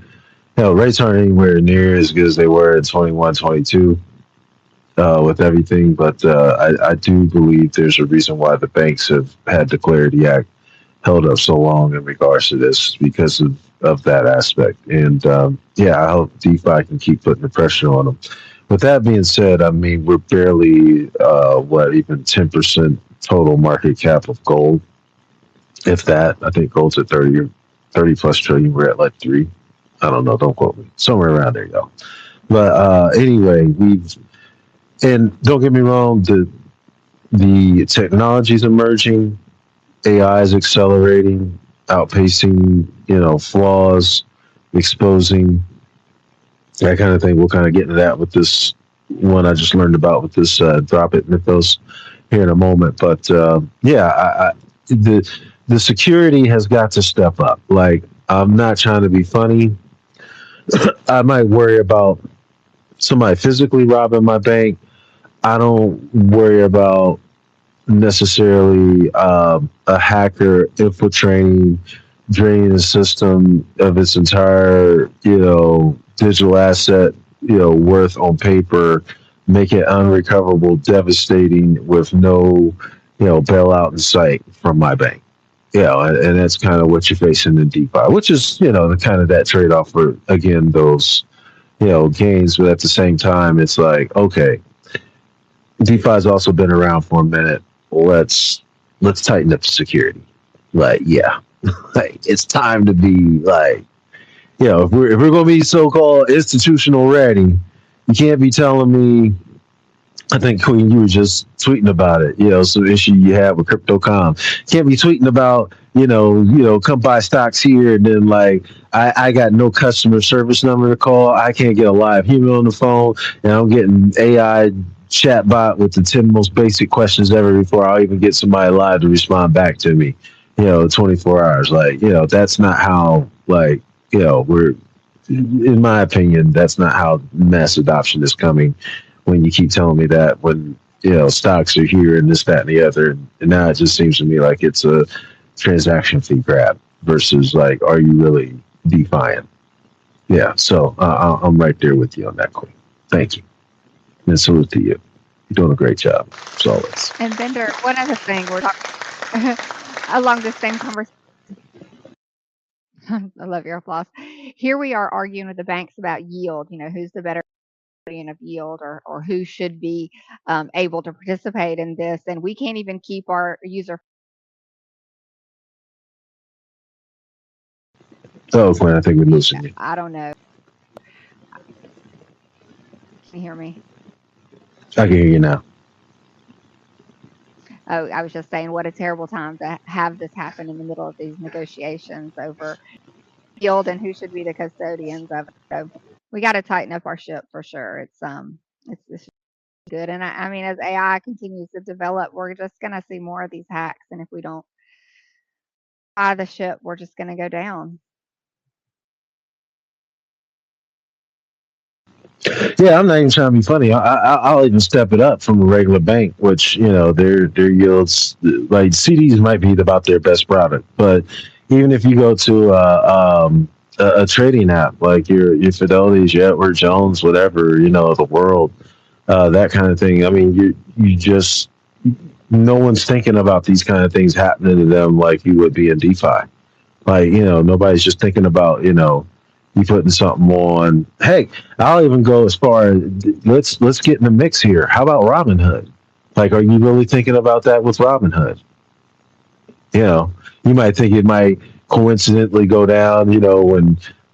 rates aren't anywhere near as good as they were in 21, 22 with everything. But I do believe there's a reason why the banks have had the Clarity Act held up so long in regards to this because of that aspect. And yeah, I hope DeFi can keep putting the pressure on them. With that being said, I mean, we're barely, even 10% total market cap of gold. If that, I think gold's at 30 plus trillion. We're at like 3. I don't know. Don't quote me. Somewhere around there, y'all. But anyway, and don't get me wrong, the technology's emerging, AI is accelerating, outpacing, flaws, exposing that kind of thing. We'll kind of get into that with this one I just learned about with this Drop It Mythos here in a moment. But yeah, the security has got to step up. Like, I'm not trying to be funny. I might worry about somebody physically robbing my bank. I don't worry about necessarily a hacker infiltrating, draining the system of its entire, digital asset, worth on paper, make it unrecoverable, devastating with no, bailout in sight from my bank. And that's kind of what you're facing in DeFi, which is, the kind of that trade off for, again, those, gains. But at the same time, it's like, okay, DeFi's also been around for a minute. Let's tighten up the security. Like, yeah, like it's time to be like, if we're gonna be so-called institutional ready, you can't be telling me. I think Queen, you were just tweeting about it. Some issue you had with CryptoCom. Can't be tweeting about, come buy stocks here, and then like I got no customer service number to call. I can't get a live human on the phone, and I'm getting AI chatbot with the 10 most basic questions ever before I'll even get somebody live to respond back to me. 24 hours. Like, that's not how. Like, we're, in my opinion, that's not how mass adoption is coming. When you keep telling me that, when stocks are here and this, that, and the other, and now it just seems to me like it's a transaction fee grab versus like, are you really DeFiing? Yeah, so I'm right there with you on that, Queen. Thank you, and salute to you. You're doing a great job, as always. And Bender, one other thing we're talking along the same conversation. I love your applause. Here we are arguing with the banks about yield. Who's the better of yield, or who should be able to participate in this, and we can't even keep our user. Oh, Quinn, I think we're losing you. I don't know. Can you hear me? I can hear you now. Oh, I was just saying, what a terrible time to have this happen in the middle of these negotiations over yield and who should be the custodians of it. So we got to tighten up our ship for sure. It's good, and I mean, as AI continues to develop, we're just going to see more of these hacks, and if we don't buy the ship, we're just going to go down. Yeah, I'm not even trying to be funny. I'll even step it up from a regular bank, which their yields, like CDs, might be about their best product. But even if you go to a trading app like your Fidelities, your Edward Jones, whatever, the world, that kind of thing. I mean, you just, no one's thinking about these kind of things happening to them like you would be in DeFi. Like, nobody's just thinking about, you putting something on. Hey, I'll even go as far as let's get in the mix here. How about Robinhood? Like, are you really thinking about that with Robinhood? You might think it might coincidentally go down,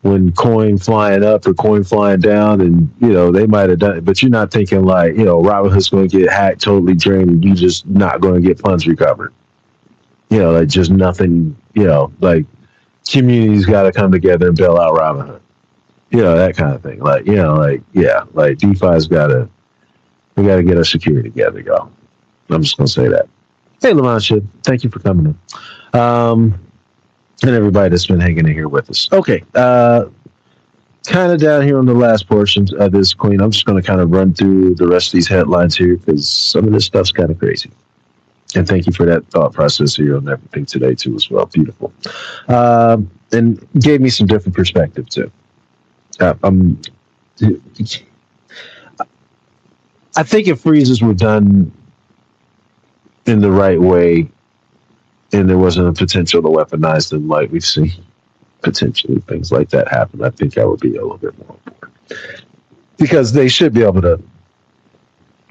when coin flying up or coin flying down, and they might have done it, but you're not thinking like, Robinhood's going to get hacked, totally drained, and you just not going to get funds recovered. Like just nothing. Like community's got to come together and bail out Robinhood. That kind of thing. Like, like DeFi's we got to get our security together, y'all. I'm just going to say that. Hey, Lamansha, thank you for coming in. And everybody that's been hanging in here with us. Okay. Kind of down here on the last portion of this, Queen. I'm just going to kind of run through the rest of these headlines here because some of this stuff's kind of crazy. And thank you for that thought process here on everything today, too, as well. Beautiful. And gave me some different perspective, too. I think if freezes were done in the right way, and there wasn't a potential to weaponize them like we've seen potentially things like that happen, I think I would be a little bit more because they should be able to,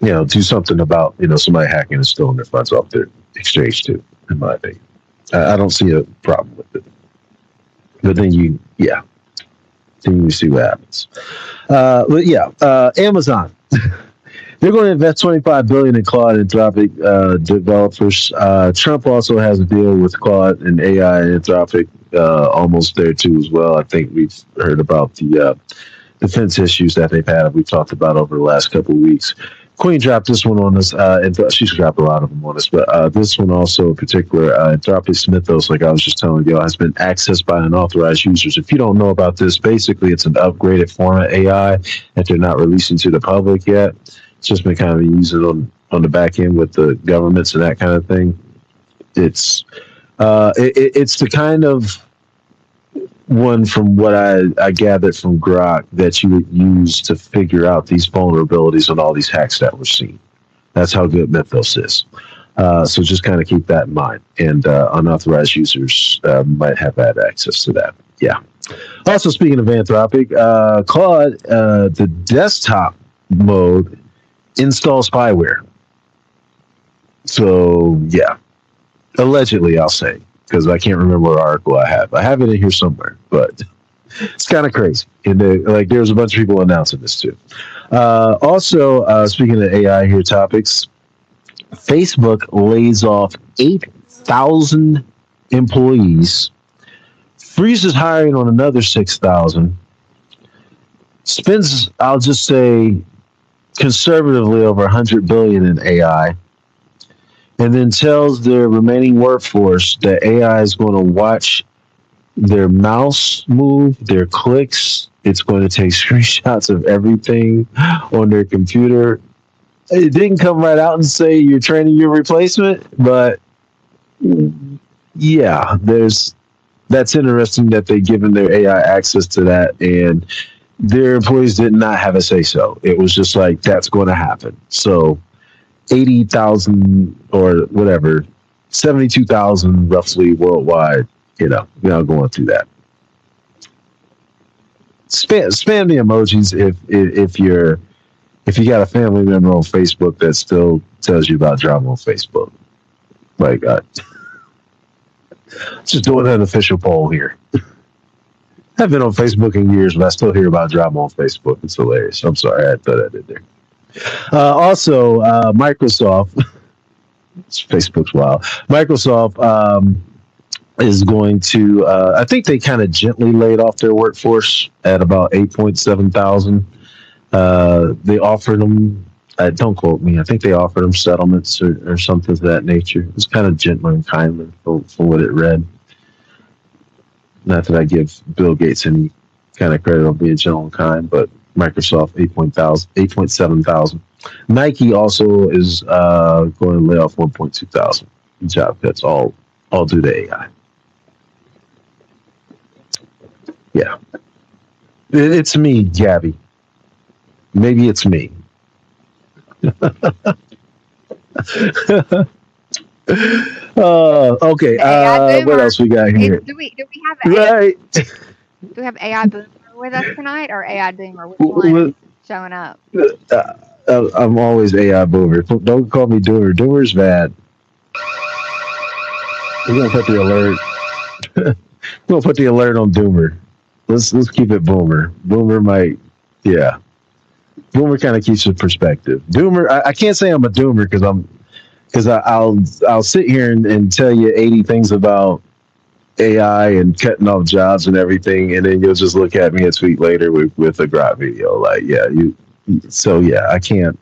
do something about, somebody hacking and stealing their funds off their exchange too, in my opinion. I don't see a problem with it. But then then you see what happens. But yeah, Amazon. They're going to invest $25 billion in Claude Anthropic developers. Trump also has a deal with Claude and AI and Anthropic almost there too as well. I think we've heard about the defense issues that they've had. We've talked about over the last couple of weeks. Queen dropped this one on us, and she's dropped a lot of them on us, but this one also in particular, Anthropic Mythos, like I was just telling you, has been accessed by unauthorized users. If you don't know about this, basically it's an upgraded format AI that they're not releasing to the public yet. It's just been kind of used on the back end with the governments and that kind of thing. It's the kind of one, from what I gathered from Grok, that you would use to figure out these vulnerabilities and all these hacks that we're seeing. That's how good Mythos is. So just kind of keep that in mind. And unauthorized users might have had access to that. Yeah. Also, speaking of Anthropic, Claude, the desktop mode installs spyware. So, yeah. Allegedly, I'll say, because I can't remember what article I have. I have it in here somewhere, but it's kind of crazy. And there's a bunch of people announcing this too. Also, speaking of AI here topics, Facebook lays off 8,000 employees, freezes hiring on another 6,000, spends, I'll just say, conservatively over $100 billion in AI, and then tells their remaining workforce that AI is going to watch their mouse move, their clicks. It's going to take screenshots of everything on their computer. It didn't come right out and say you're training your replacement, but yeah, that's interesting that they've given their AI access to that, and their employees did not have a say so. It was just like, that's going to happen. So 80,000 or whatever, 72,000 roughly worldwide, going through that. Spam the emojis if you got a family member on Facebook that still tells you about drama on Facebook. Like, just doing an official poll here. I've been on Facebook in years, but I still hear about drama on Facebook. It's hilarious. I'm sorry, I had to throw that in there. Also, Microsoft, Facebook's wild. Microsoft is going to, I think they kind of gently laid off their workforce at about 8.7 thousand. They offered them, don't quote me, I think they offered them settlements or something of that nature. It was kind of gentler and kindly for what it read. Not that I give Bill Gates any kind of credit on being gentle and kind, but Microsoft 8.7 thousand. Nike also is going to lay off 1.2 thousand job cuts, all due to AI. Yeah, it's me, Gabby. Maybe it's me. Okay. What else we got here? Do we have Right. do we have AI Boomer with us tonight, or AI Doomer? Which one is showing up? I'm always AI Boomer. Don't call me Doomer. Doomer's bad. We're gonna put the alert. We're gonna put the alert on Doomer. Let's keep it Boomer. Boomer might, yeah. Boomer kind of keeps it perspective. Doomer, I can't say I'm a Doomer because I'll sit here and tell you 80 things about AI and cutting off jobs and everything, and then you'll just look at me a tweet later with a Grok video. Like, yeah, so yeah, I can't.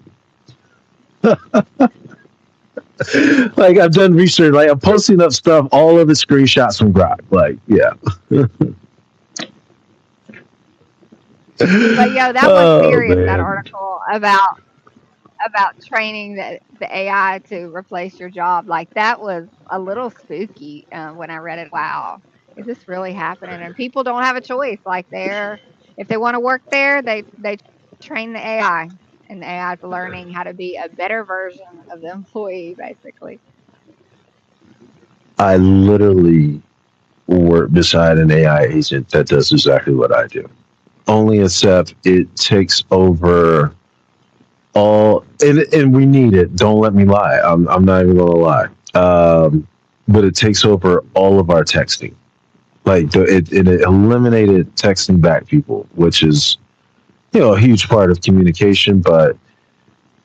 Like, I've done research, like I'm posting up stuff, all of the screenshots from Grok. Like, yeah. But yo, that was serious. That article about training the AI to replace your job. Like, that was a little spooky when I read it. Wow, is this really happening? And people don't have a choice. Like, if they want to work there, they train the AI, and the AI is learning how to be a better version of the employee, basically. I literally work beside an AI agent that does exactly what I do. Only except it takes over all, and we need it. Don't let me lie. I'm not even gonna lie. But it takes over all of our texting. Like it eliminated texting back people, which is a huge part of communication. But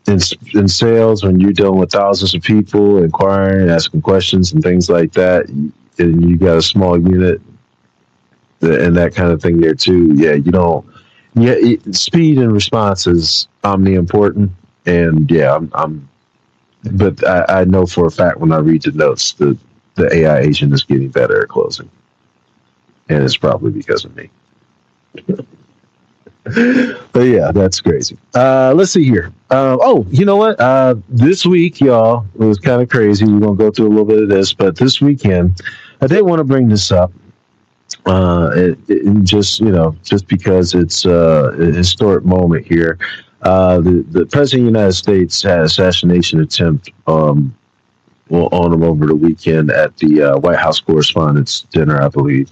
in sales, when you're dealing with thousands of people inquiring, asking questions, and things like that, and you got a small unit and that kind of thing there too. Yeah, you don't. Yeah, speed and response is omni-important, and yeah, I'm but I know for a fact when I read the notes, the AI agent is getting better at closing, and it's probably because of me. But yeah, that's crazy. Let's see here. Oh, you know what? This week, y'all, it was kind of crazy. We're gonna go through a little bit of this, but this weekend, I did want to bring this up. Just just because it's a historic moment here. The president of the United States had assassination attempt on him over the weekend at the White House Correspondents' Dinner, I believe.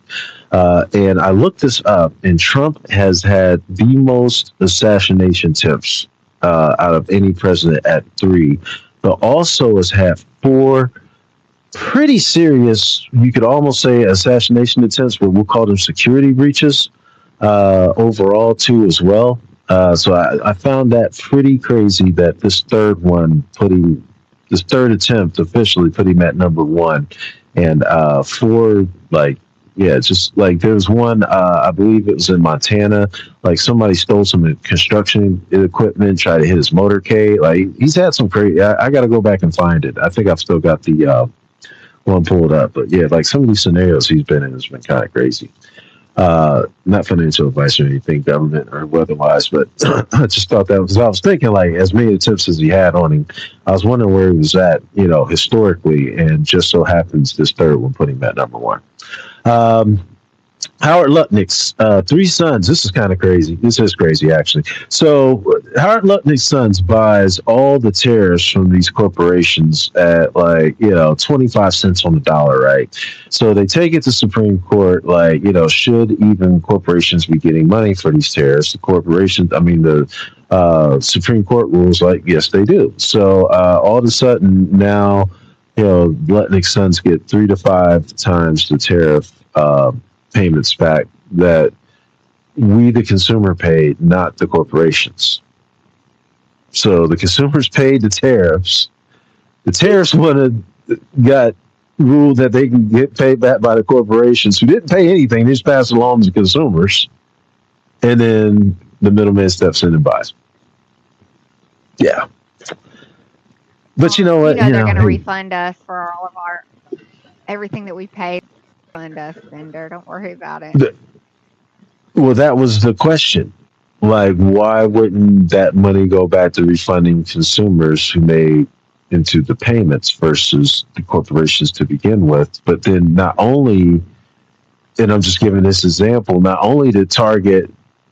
And I looked this up, and Trump has had the most assassination attempts out of any president at 3, but also has had 4 pretty serious, you could almost say assassination attempts, but we'll call them security breaches overall too as well. So I found that pretty crazy that this third attempt officially put him at number 1. And for just like there was one, I believe it was in Montana, like somebody stole some construction equipment, tried to hit his motorcade. Like he's had some crazy, I got to go back and find it. I think I've still got the one pulled up, but yeah, like some of these scenarios he's been in has been kind of crazy. Not financial advice or anything, government or otherwise, but I just thought that was, I was thinking like as many attempts as he had on him, I was wondering where he was at, historically, and just so happens this third one put him at number 1. Howard Lutnick's 3 sons. This is kind of crazy. This is crazy, actually. So Howard Lutnick's sons buys all the tariffs from these corporations at 25 cents on the dollar, right? So they take it to Supreme Court, should even corporations be getting money for these tariffs? The Supreme Court rules yes, they do. So all of a sudden now, Lutnick's sons get 3 to 5 times the tariff payments back that we, the consumer, paid, not the corporations. So the consumers paid the tariffs. The tariffs would have got ruled that they can get paid back by the corporations who didn't pay anything. They just passed it along to consumers. And then the middleman steps in and buys. Yeah. But you know what? They're going to refund us for all of everything that we paid. Refund us, vendor. Don't worry about it. Well, that was the question. Like, why wouldn't that money go back to refunding consumers who made into the payments versus the corporations to begin with? But then not only, and I'm just giving this example, not only did Target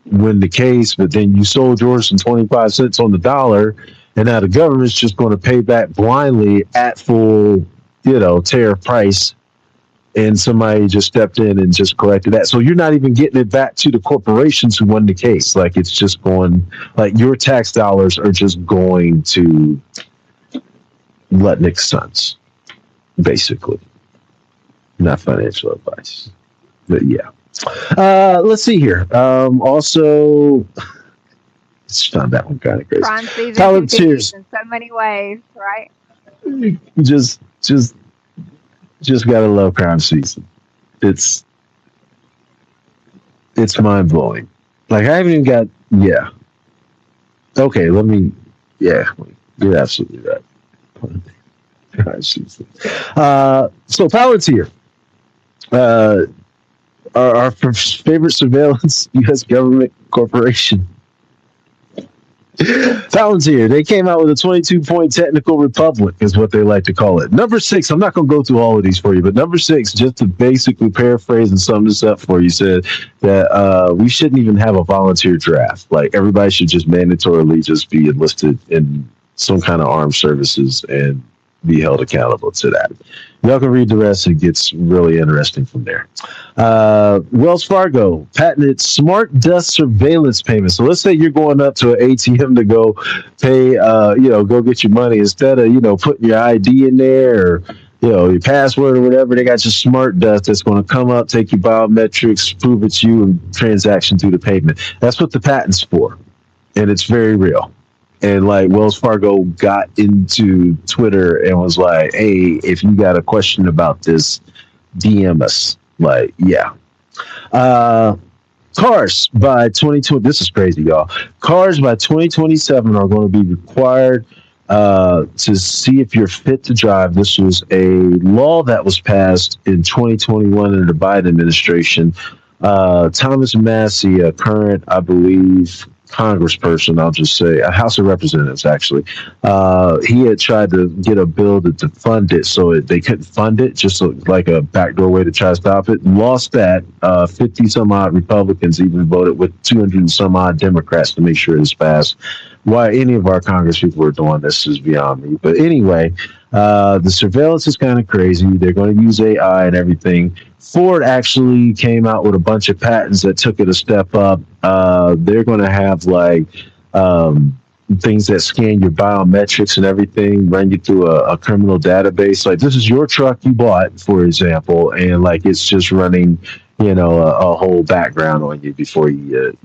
win the case, but then you sold yours for 25 cents on the dollar, and now the government's just going to pay back blindly at full, tariff price, and somebody just stepped in and just collected that. So you're not even getting it back to the corporations who won the case. Like it's just going, like your tax dollars are just going to Lutnick's sons, basically. Not financial advice, but yeah. Let's see here. Also, just found that one kind of crazy. Crime season continues in so many ways, right? Just gotta love crime season. It's mind blowing. Like I haven't even got Okay, you're absolutely right. Crime season. So Palantir, our favorite surveillance U.S. government corporation. Palantir, they came out with a 22-point technical republic, is what they like to call it. Number 6, I'm not going to go through all of these for you, but number 6, just to basically paraphrase and sum this up for you, said that we shouldn't even have a volunteer draft. Like everybody should just mandatorily just be enlisted in some kind of armed services, and be held accountable to that. Y'all can read the rest. It gets really interesting from there. Wells Fargo patented smart dust surveillance payments. So let's say you're going up to an ATM to go pay, go get your money. Instead of, putting your ID in there or, your password or whatever, they got your smart dust that's going to come up, take your biometrics, prove it's you, and transaction through the payment. That's what the patent's for. And it's very real. And like Wells Fargo got into Twitter and was like, hey, if you got a question about this, DM us. Like, yeah. Cars by 2020. This is crazy, y'all. Cars by 2027 are going to be required to see if you're fit to drive. This was a law that was passed in 2021 under the Biden administration. Thomas Massey, a current, I believe, congressperson, I'll just say, a House of Representatives, actually. He had tried to get a bill to fund it, so they couldn't fund it, just like a backdoor way to try to stop it. Lost that. 50 some odd Republicans even voted with 200 and some odd Democrats to make sure it's passed. Why any of our Congress people are doing this is beyond me. But anyway, the surveillance is kind of crazy. They're going to use AI and everything. Ford actually came out with a bunch of patents that took it a step up. They're going to have things that scan your biometrics and everything, run you through a criminal database. Like, this is your truck you bought, for example, and like it's just running, a whole background on you before you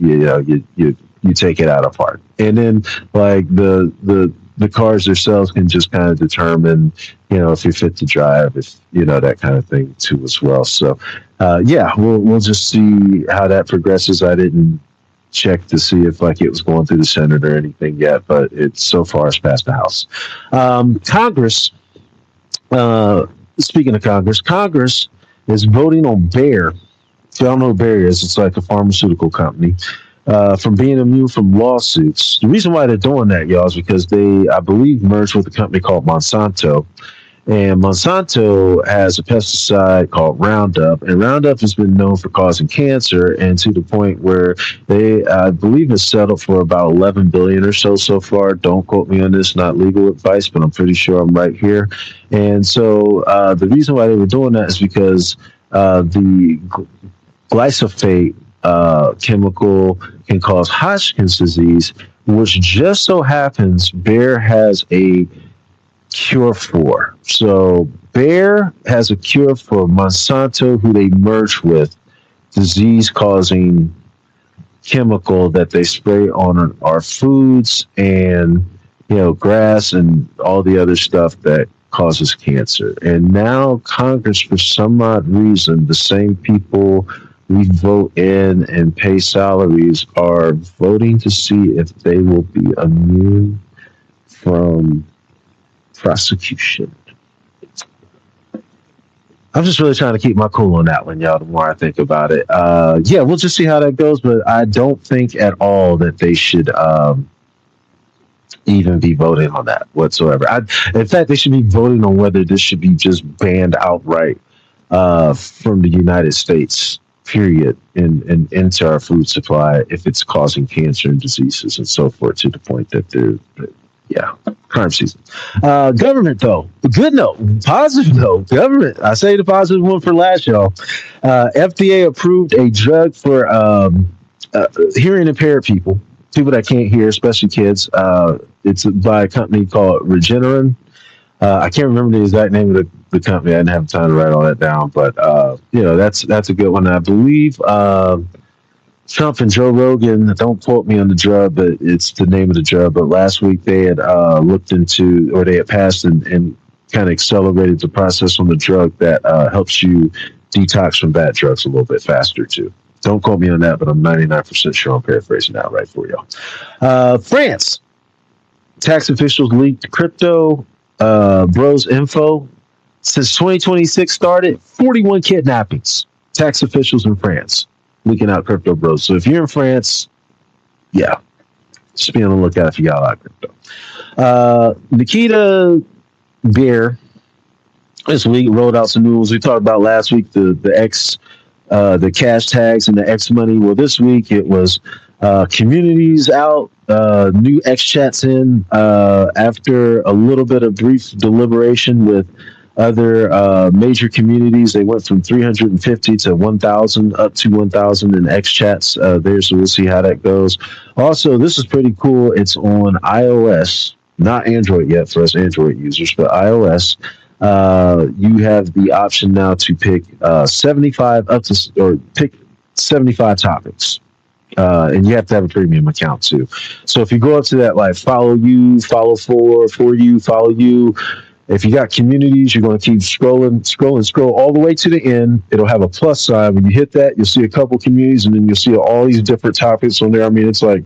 take it out apart. And then like the cars themselves can just kind of determine, if you're fit to drive, if that kind of thing too as well. So we'll just see how that progresses. I didn't check to see if like it was going through the Senate or anything yet, but it's so far it's passed the House. Congress, speaking of Congress is voting on Bayer. If y'all know what Bayer is, it's like a pharmaceutical company. From being immune from lawsuits. The reason why they're doing that, y'all, is because they, I believe, merged with a company called Monsanto. And Monsanto has a pesticide called Roundup. And Roundup has been known for causing cancer, and to the point where they, I believe, has settled for about $11 billion or so far. Don't quote me on this, not legal advice, but I'm pretty sure I'm right here. And so the reason why they were doing that is because the glyphosate chemical can cause Hodgkin's disease, which just so happens Bayer has a cure for. So Bayer has a cure for Monsanto, who they merged with, disease-causing chemical that they spray on our foods and grass and all the other stuff that causes cancer. And now Congress, for some odd reason, the same people we vote in and pay salaries are voting to see if they will be immune from prosecution. I'm just really trying to keep my cool on that one, y'all, the more I think about it. We'll just see how that goes, but I don't think at all that they should even be voting on that whatsoever. In fact, they should be voting on whether this should be just banned outright from the United States, period, and into our food supply if it's causing cancer and diseases and so forth, to the point that crime season. Government, though, good note, positive note, government. I say the positive one for last, y'all. FDA approved a drug for hearing impaired people that can't hear, especially kids. It's by a company called Regeneron. I can't remember the exact name of the company. I didn't have time to write all that down, but that's a good one. I believe Trump and Joe Rogan, don't quote me on the drug, but it's the name of the drug. But last week they had looked into, or they had passed and kind of accelerated the process on the drug that helps you detox from bad drugs a little bit faster too. Don't quote me on that, but I'm 99% sure I'm paraphrasing that right for y'all. France, tax officials leaked crypto bros info. Since 2026 started, 41 kidnappings. Tax officials in France leaking out crypto bros. So if you're in France, just be on the lookout if you got a lot of crypto. Nikita Beer this week rolled out some news. We talked about last week the cash tags and the X money. Well, this week it was Communities out, new X chats in after a little bit of brief deliberation with other major communities. They went from 350 to 1,000 up to 1,000 in X chats there. So we'll see how that goes. Also, this is pretty cool. It's on iOS, not Android yet for us Android users, but iOS. You have the option now to pick 75 up to, or pick 75 topics. And you have to have a premium account too. So if you go up to that, like follow you, follow for you, follow you. If you got communities, you're going to keep scroll all the way to the end. It'll have a plus sign. When you hit that, you'll see a couple communities, and then you'll see all these different topics on there. I mean, it's like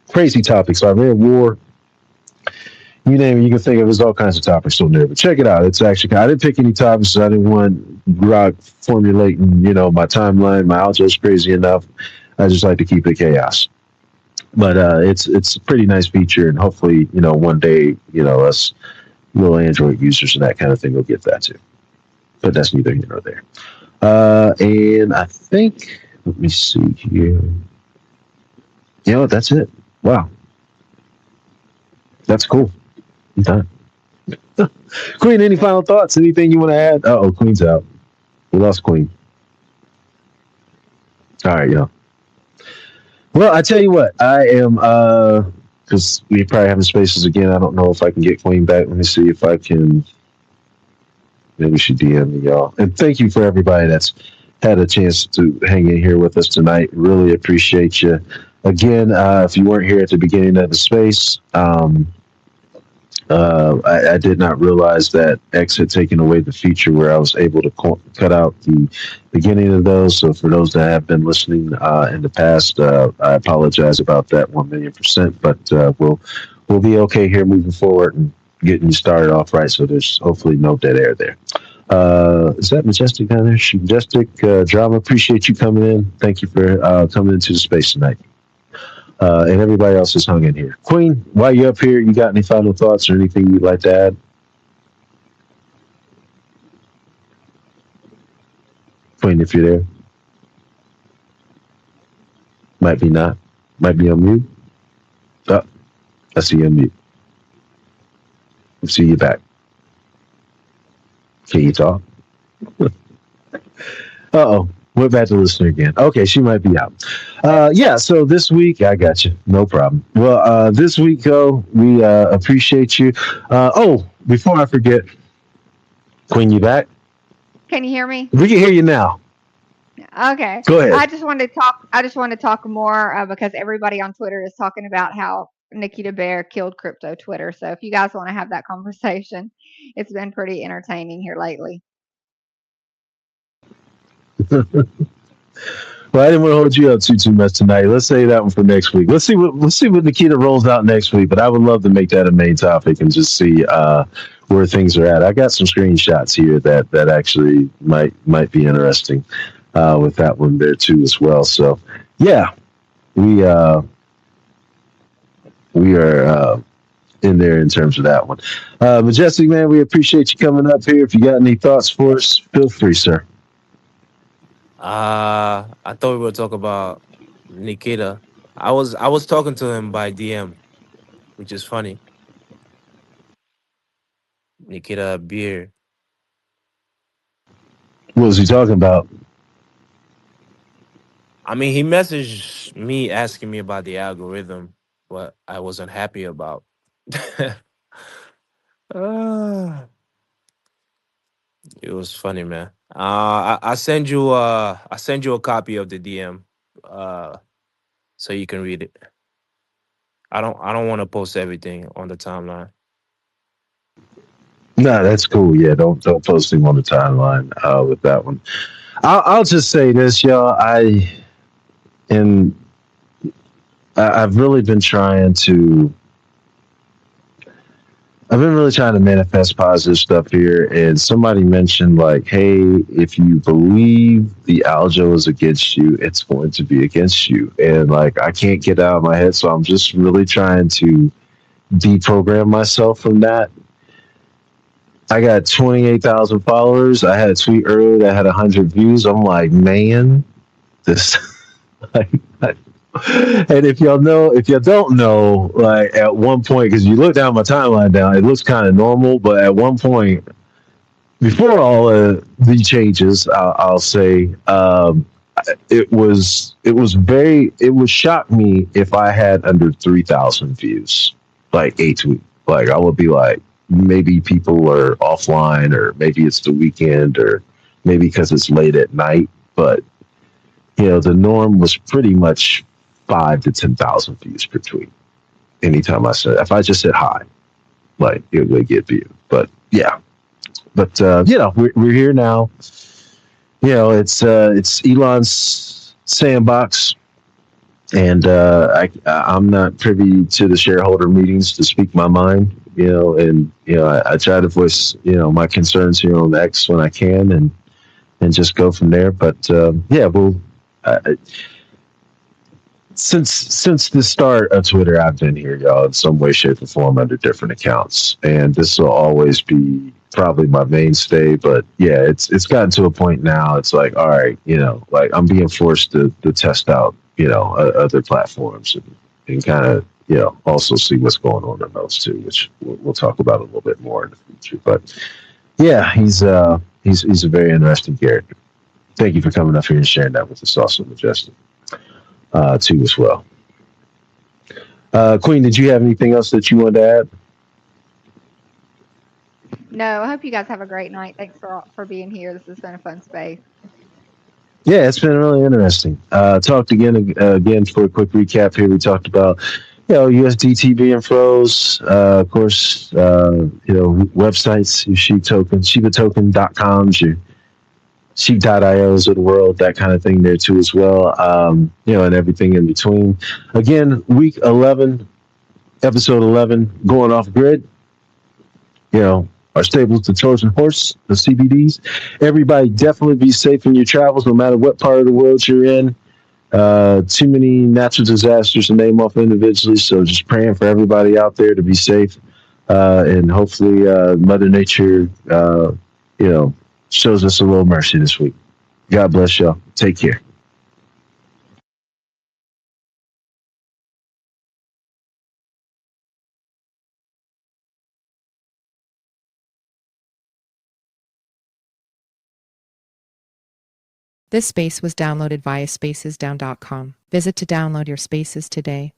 crazy topics. I read war. You name it, you can think of. There's all kinds of topics on there. But check it out. It's actually, I didn't pick any topics. So I didn't want Grok formulating, my timeline. My algo's crazy enough. I just like to keep it chaos. But it's a pretty nice feature, and hopefully, one day, us little Android users and that kind of thing will get that too. But that's neither here nor there. And I think, let me see here. That's it. Wow. That's cool. I'm done. Queen, any final thoughts? Anything you want to add? Uh-oh, Queen's out. We lost Queen. All right, y'all. Well, I tell you what, I am, because we probably having spaces again. I don't know if I can get Queen back. Let me see if I can. Maybe she DM me, y'all. And thank you for everybody that's had a chance to hang in here with us tonight. Really appreciate you. Again, if you weren't here at the beginning of the space, I did not realize that X had taken away the feature where I was able to cut out the beginning of those. So for those that have been listening in the past, I apologize about that 1,000,000%. But we'll be okay here moving forward and getting you started off right. So there's hopefully no dead air there. Is that Majestic down there? Majestic Drama, appreciate you coming in. Thank you for coming into the space tonight. And everybody else is hung in here. Queen, while you're up here, you got any final thoughts or anything you'd like to add? Queen, if you're there. Might be not. Might be on mute. Oh, I see you on mute. I see you back. Can you talk? Uh-oh. We're back to listener again. Okay, she might be out. Yeah, so this week, I got you. No problem. Well, this week, though, we appreciate you. Before I forget, Queen, you back? Can you hear me? We can hear you now. Okay. Go ahead. I just wanted to talk more because everybody on Twitter is talking about how Nikita Bear killed crypto Twitter. So if you guys want to have that conversation, it's been pretty entertaining here lately. Well, I didn't want to hold you up too much tonight. Let's save that one for next week. Let's see what Nikita rolls out next week. But I would love to make that a main topic and just see where things are at. I got some screenshots here that actually might be interesting with that one there too as well. So yeah, we are in there in terms of that one. Majestic, man, we appreciate you coming up here. If you got any thoughts for us, feel free, sir. I thought we were talking about Nikita. I was talking to him by DM, which is funny. Nikita Beer. What was he talking about? I mean, he messaged me asking me about the algorithm, what I wasn't happy about. It was funny, man. I send you a copy of the DM, so you can read it. I don't want to post everything on the timeline. No, that's cool. Yeah, don't post him on the timeline with that one. I'll just say this, y'all. I've really been trying to. I've been really trying to manifest positive stuff here, and somebody mentioned like, "Hey, if you believe the algo is against you, it's going to be against you." And like, I can't get out of my head, so I'm just really trying to deprogram myself from that. I got 28,000 followers. I had a tweet earlier that had 100 views. I'm like, man, this Like, and if you don't know, like at one point, because you look down my timeline down, it looks kind of normal, but at one point, before all the changes, I'll say, it would shock me if I had under 3,000 views, like a tweet. Like I would be like, maybe people are offline, or maybe it's the weekend, or maybe because it's late at night. But the norm was pretty much 5 to 10,000 views per tweet. Anytime if I just said hi, like it would get viewed. But yeah, but we're here now. It's Elon's sandbox, and I'm not privy to the shareholder meetings to speak my mind. And I try to voice my concerns here on X when I can, and just go from there. But since the start of Twitter, I've been here, y'all, in some way, shape, or form under different accounts, and this will always be probably my mainstay. But yeah, it's gotten to a point now. It's like, all right, like I'm being forced to test out, other platforms, and kind of also see what's going on in those too, which we'll talk about a little bit more in the future. But yeah, he's a very interesting character. Thank you for coming up here and sharing that with us, also Majestic, too, as well. Queen, did you have anything else that you wanted to add? No, I hope you guys have a great night. Thanks for being here. This has been a fun space. Yeah, it's been really interesting. Talked again for a quick recap here. We talked about USDT being froze, of course, websites, your SHIB token, ShibaToken.coms, your Sheep.ios of the world, that kind of thing there too as well, and everything in between. Again, week 11, episode 11, going off grid. Our stables, the Trojan horse, the CBDs. Everybody definitely be safe in your travels, no matter what part of the world you're in. Too many natural disasters to name off individually, so just praying for everybody out there to be safe, and hopefully Mother Nature, shows us a little mercy this week. God bless y'all. Take care. This space was downloaded via spacesdown.com. Visit to download your spaces today.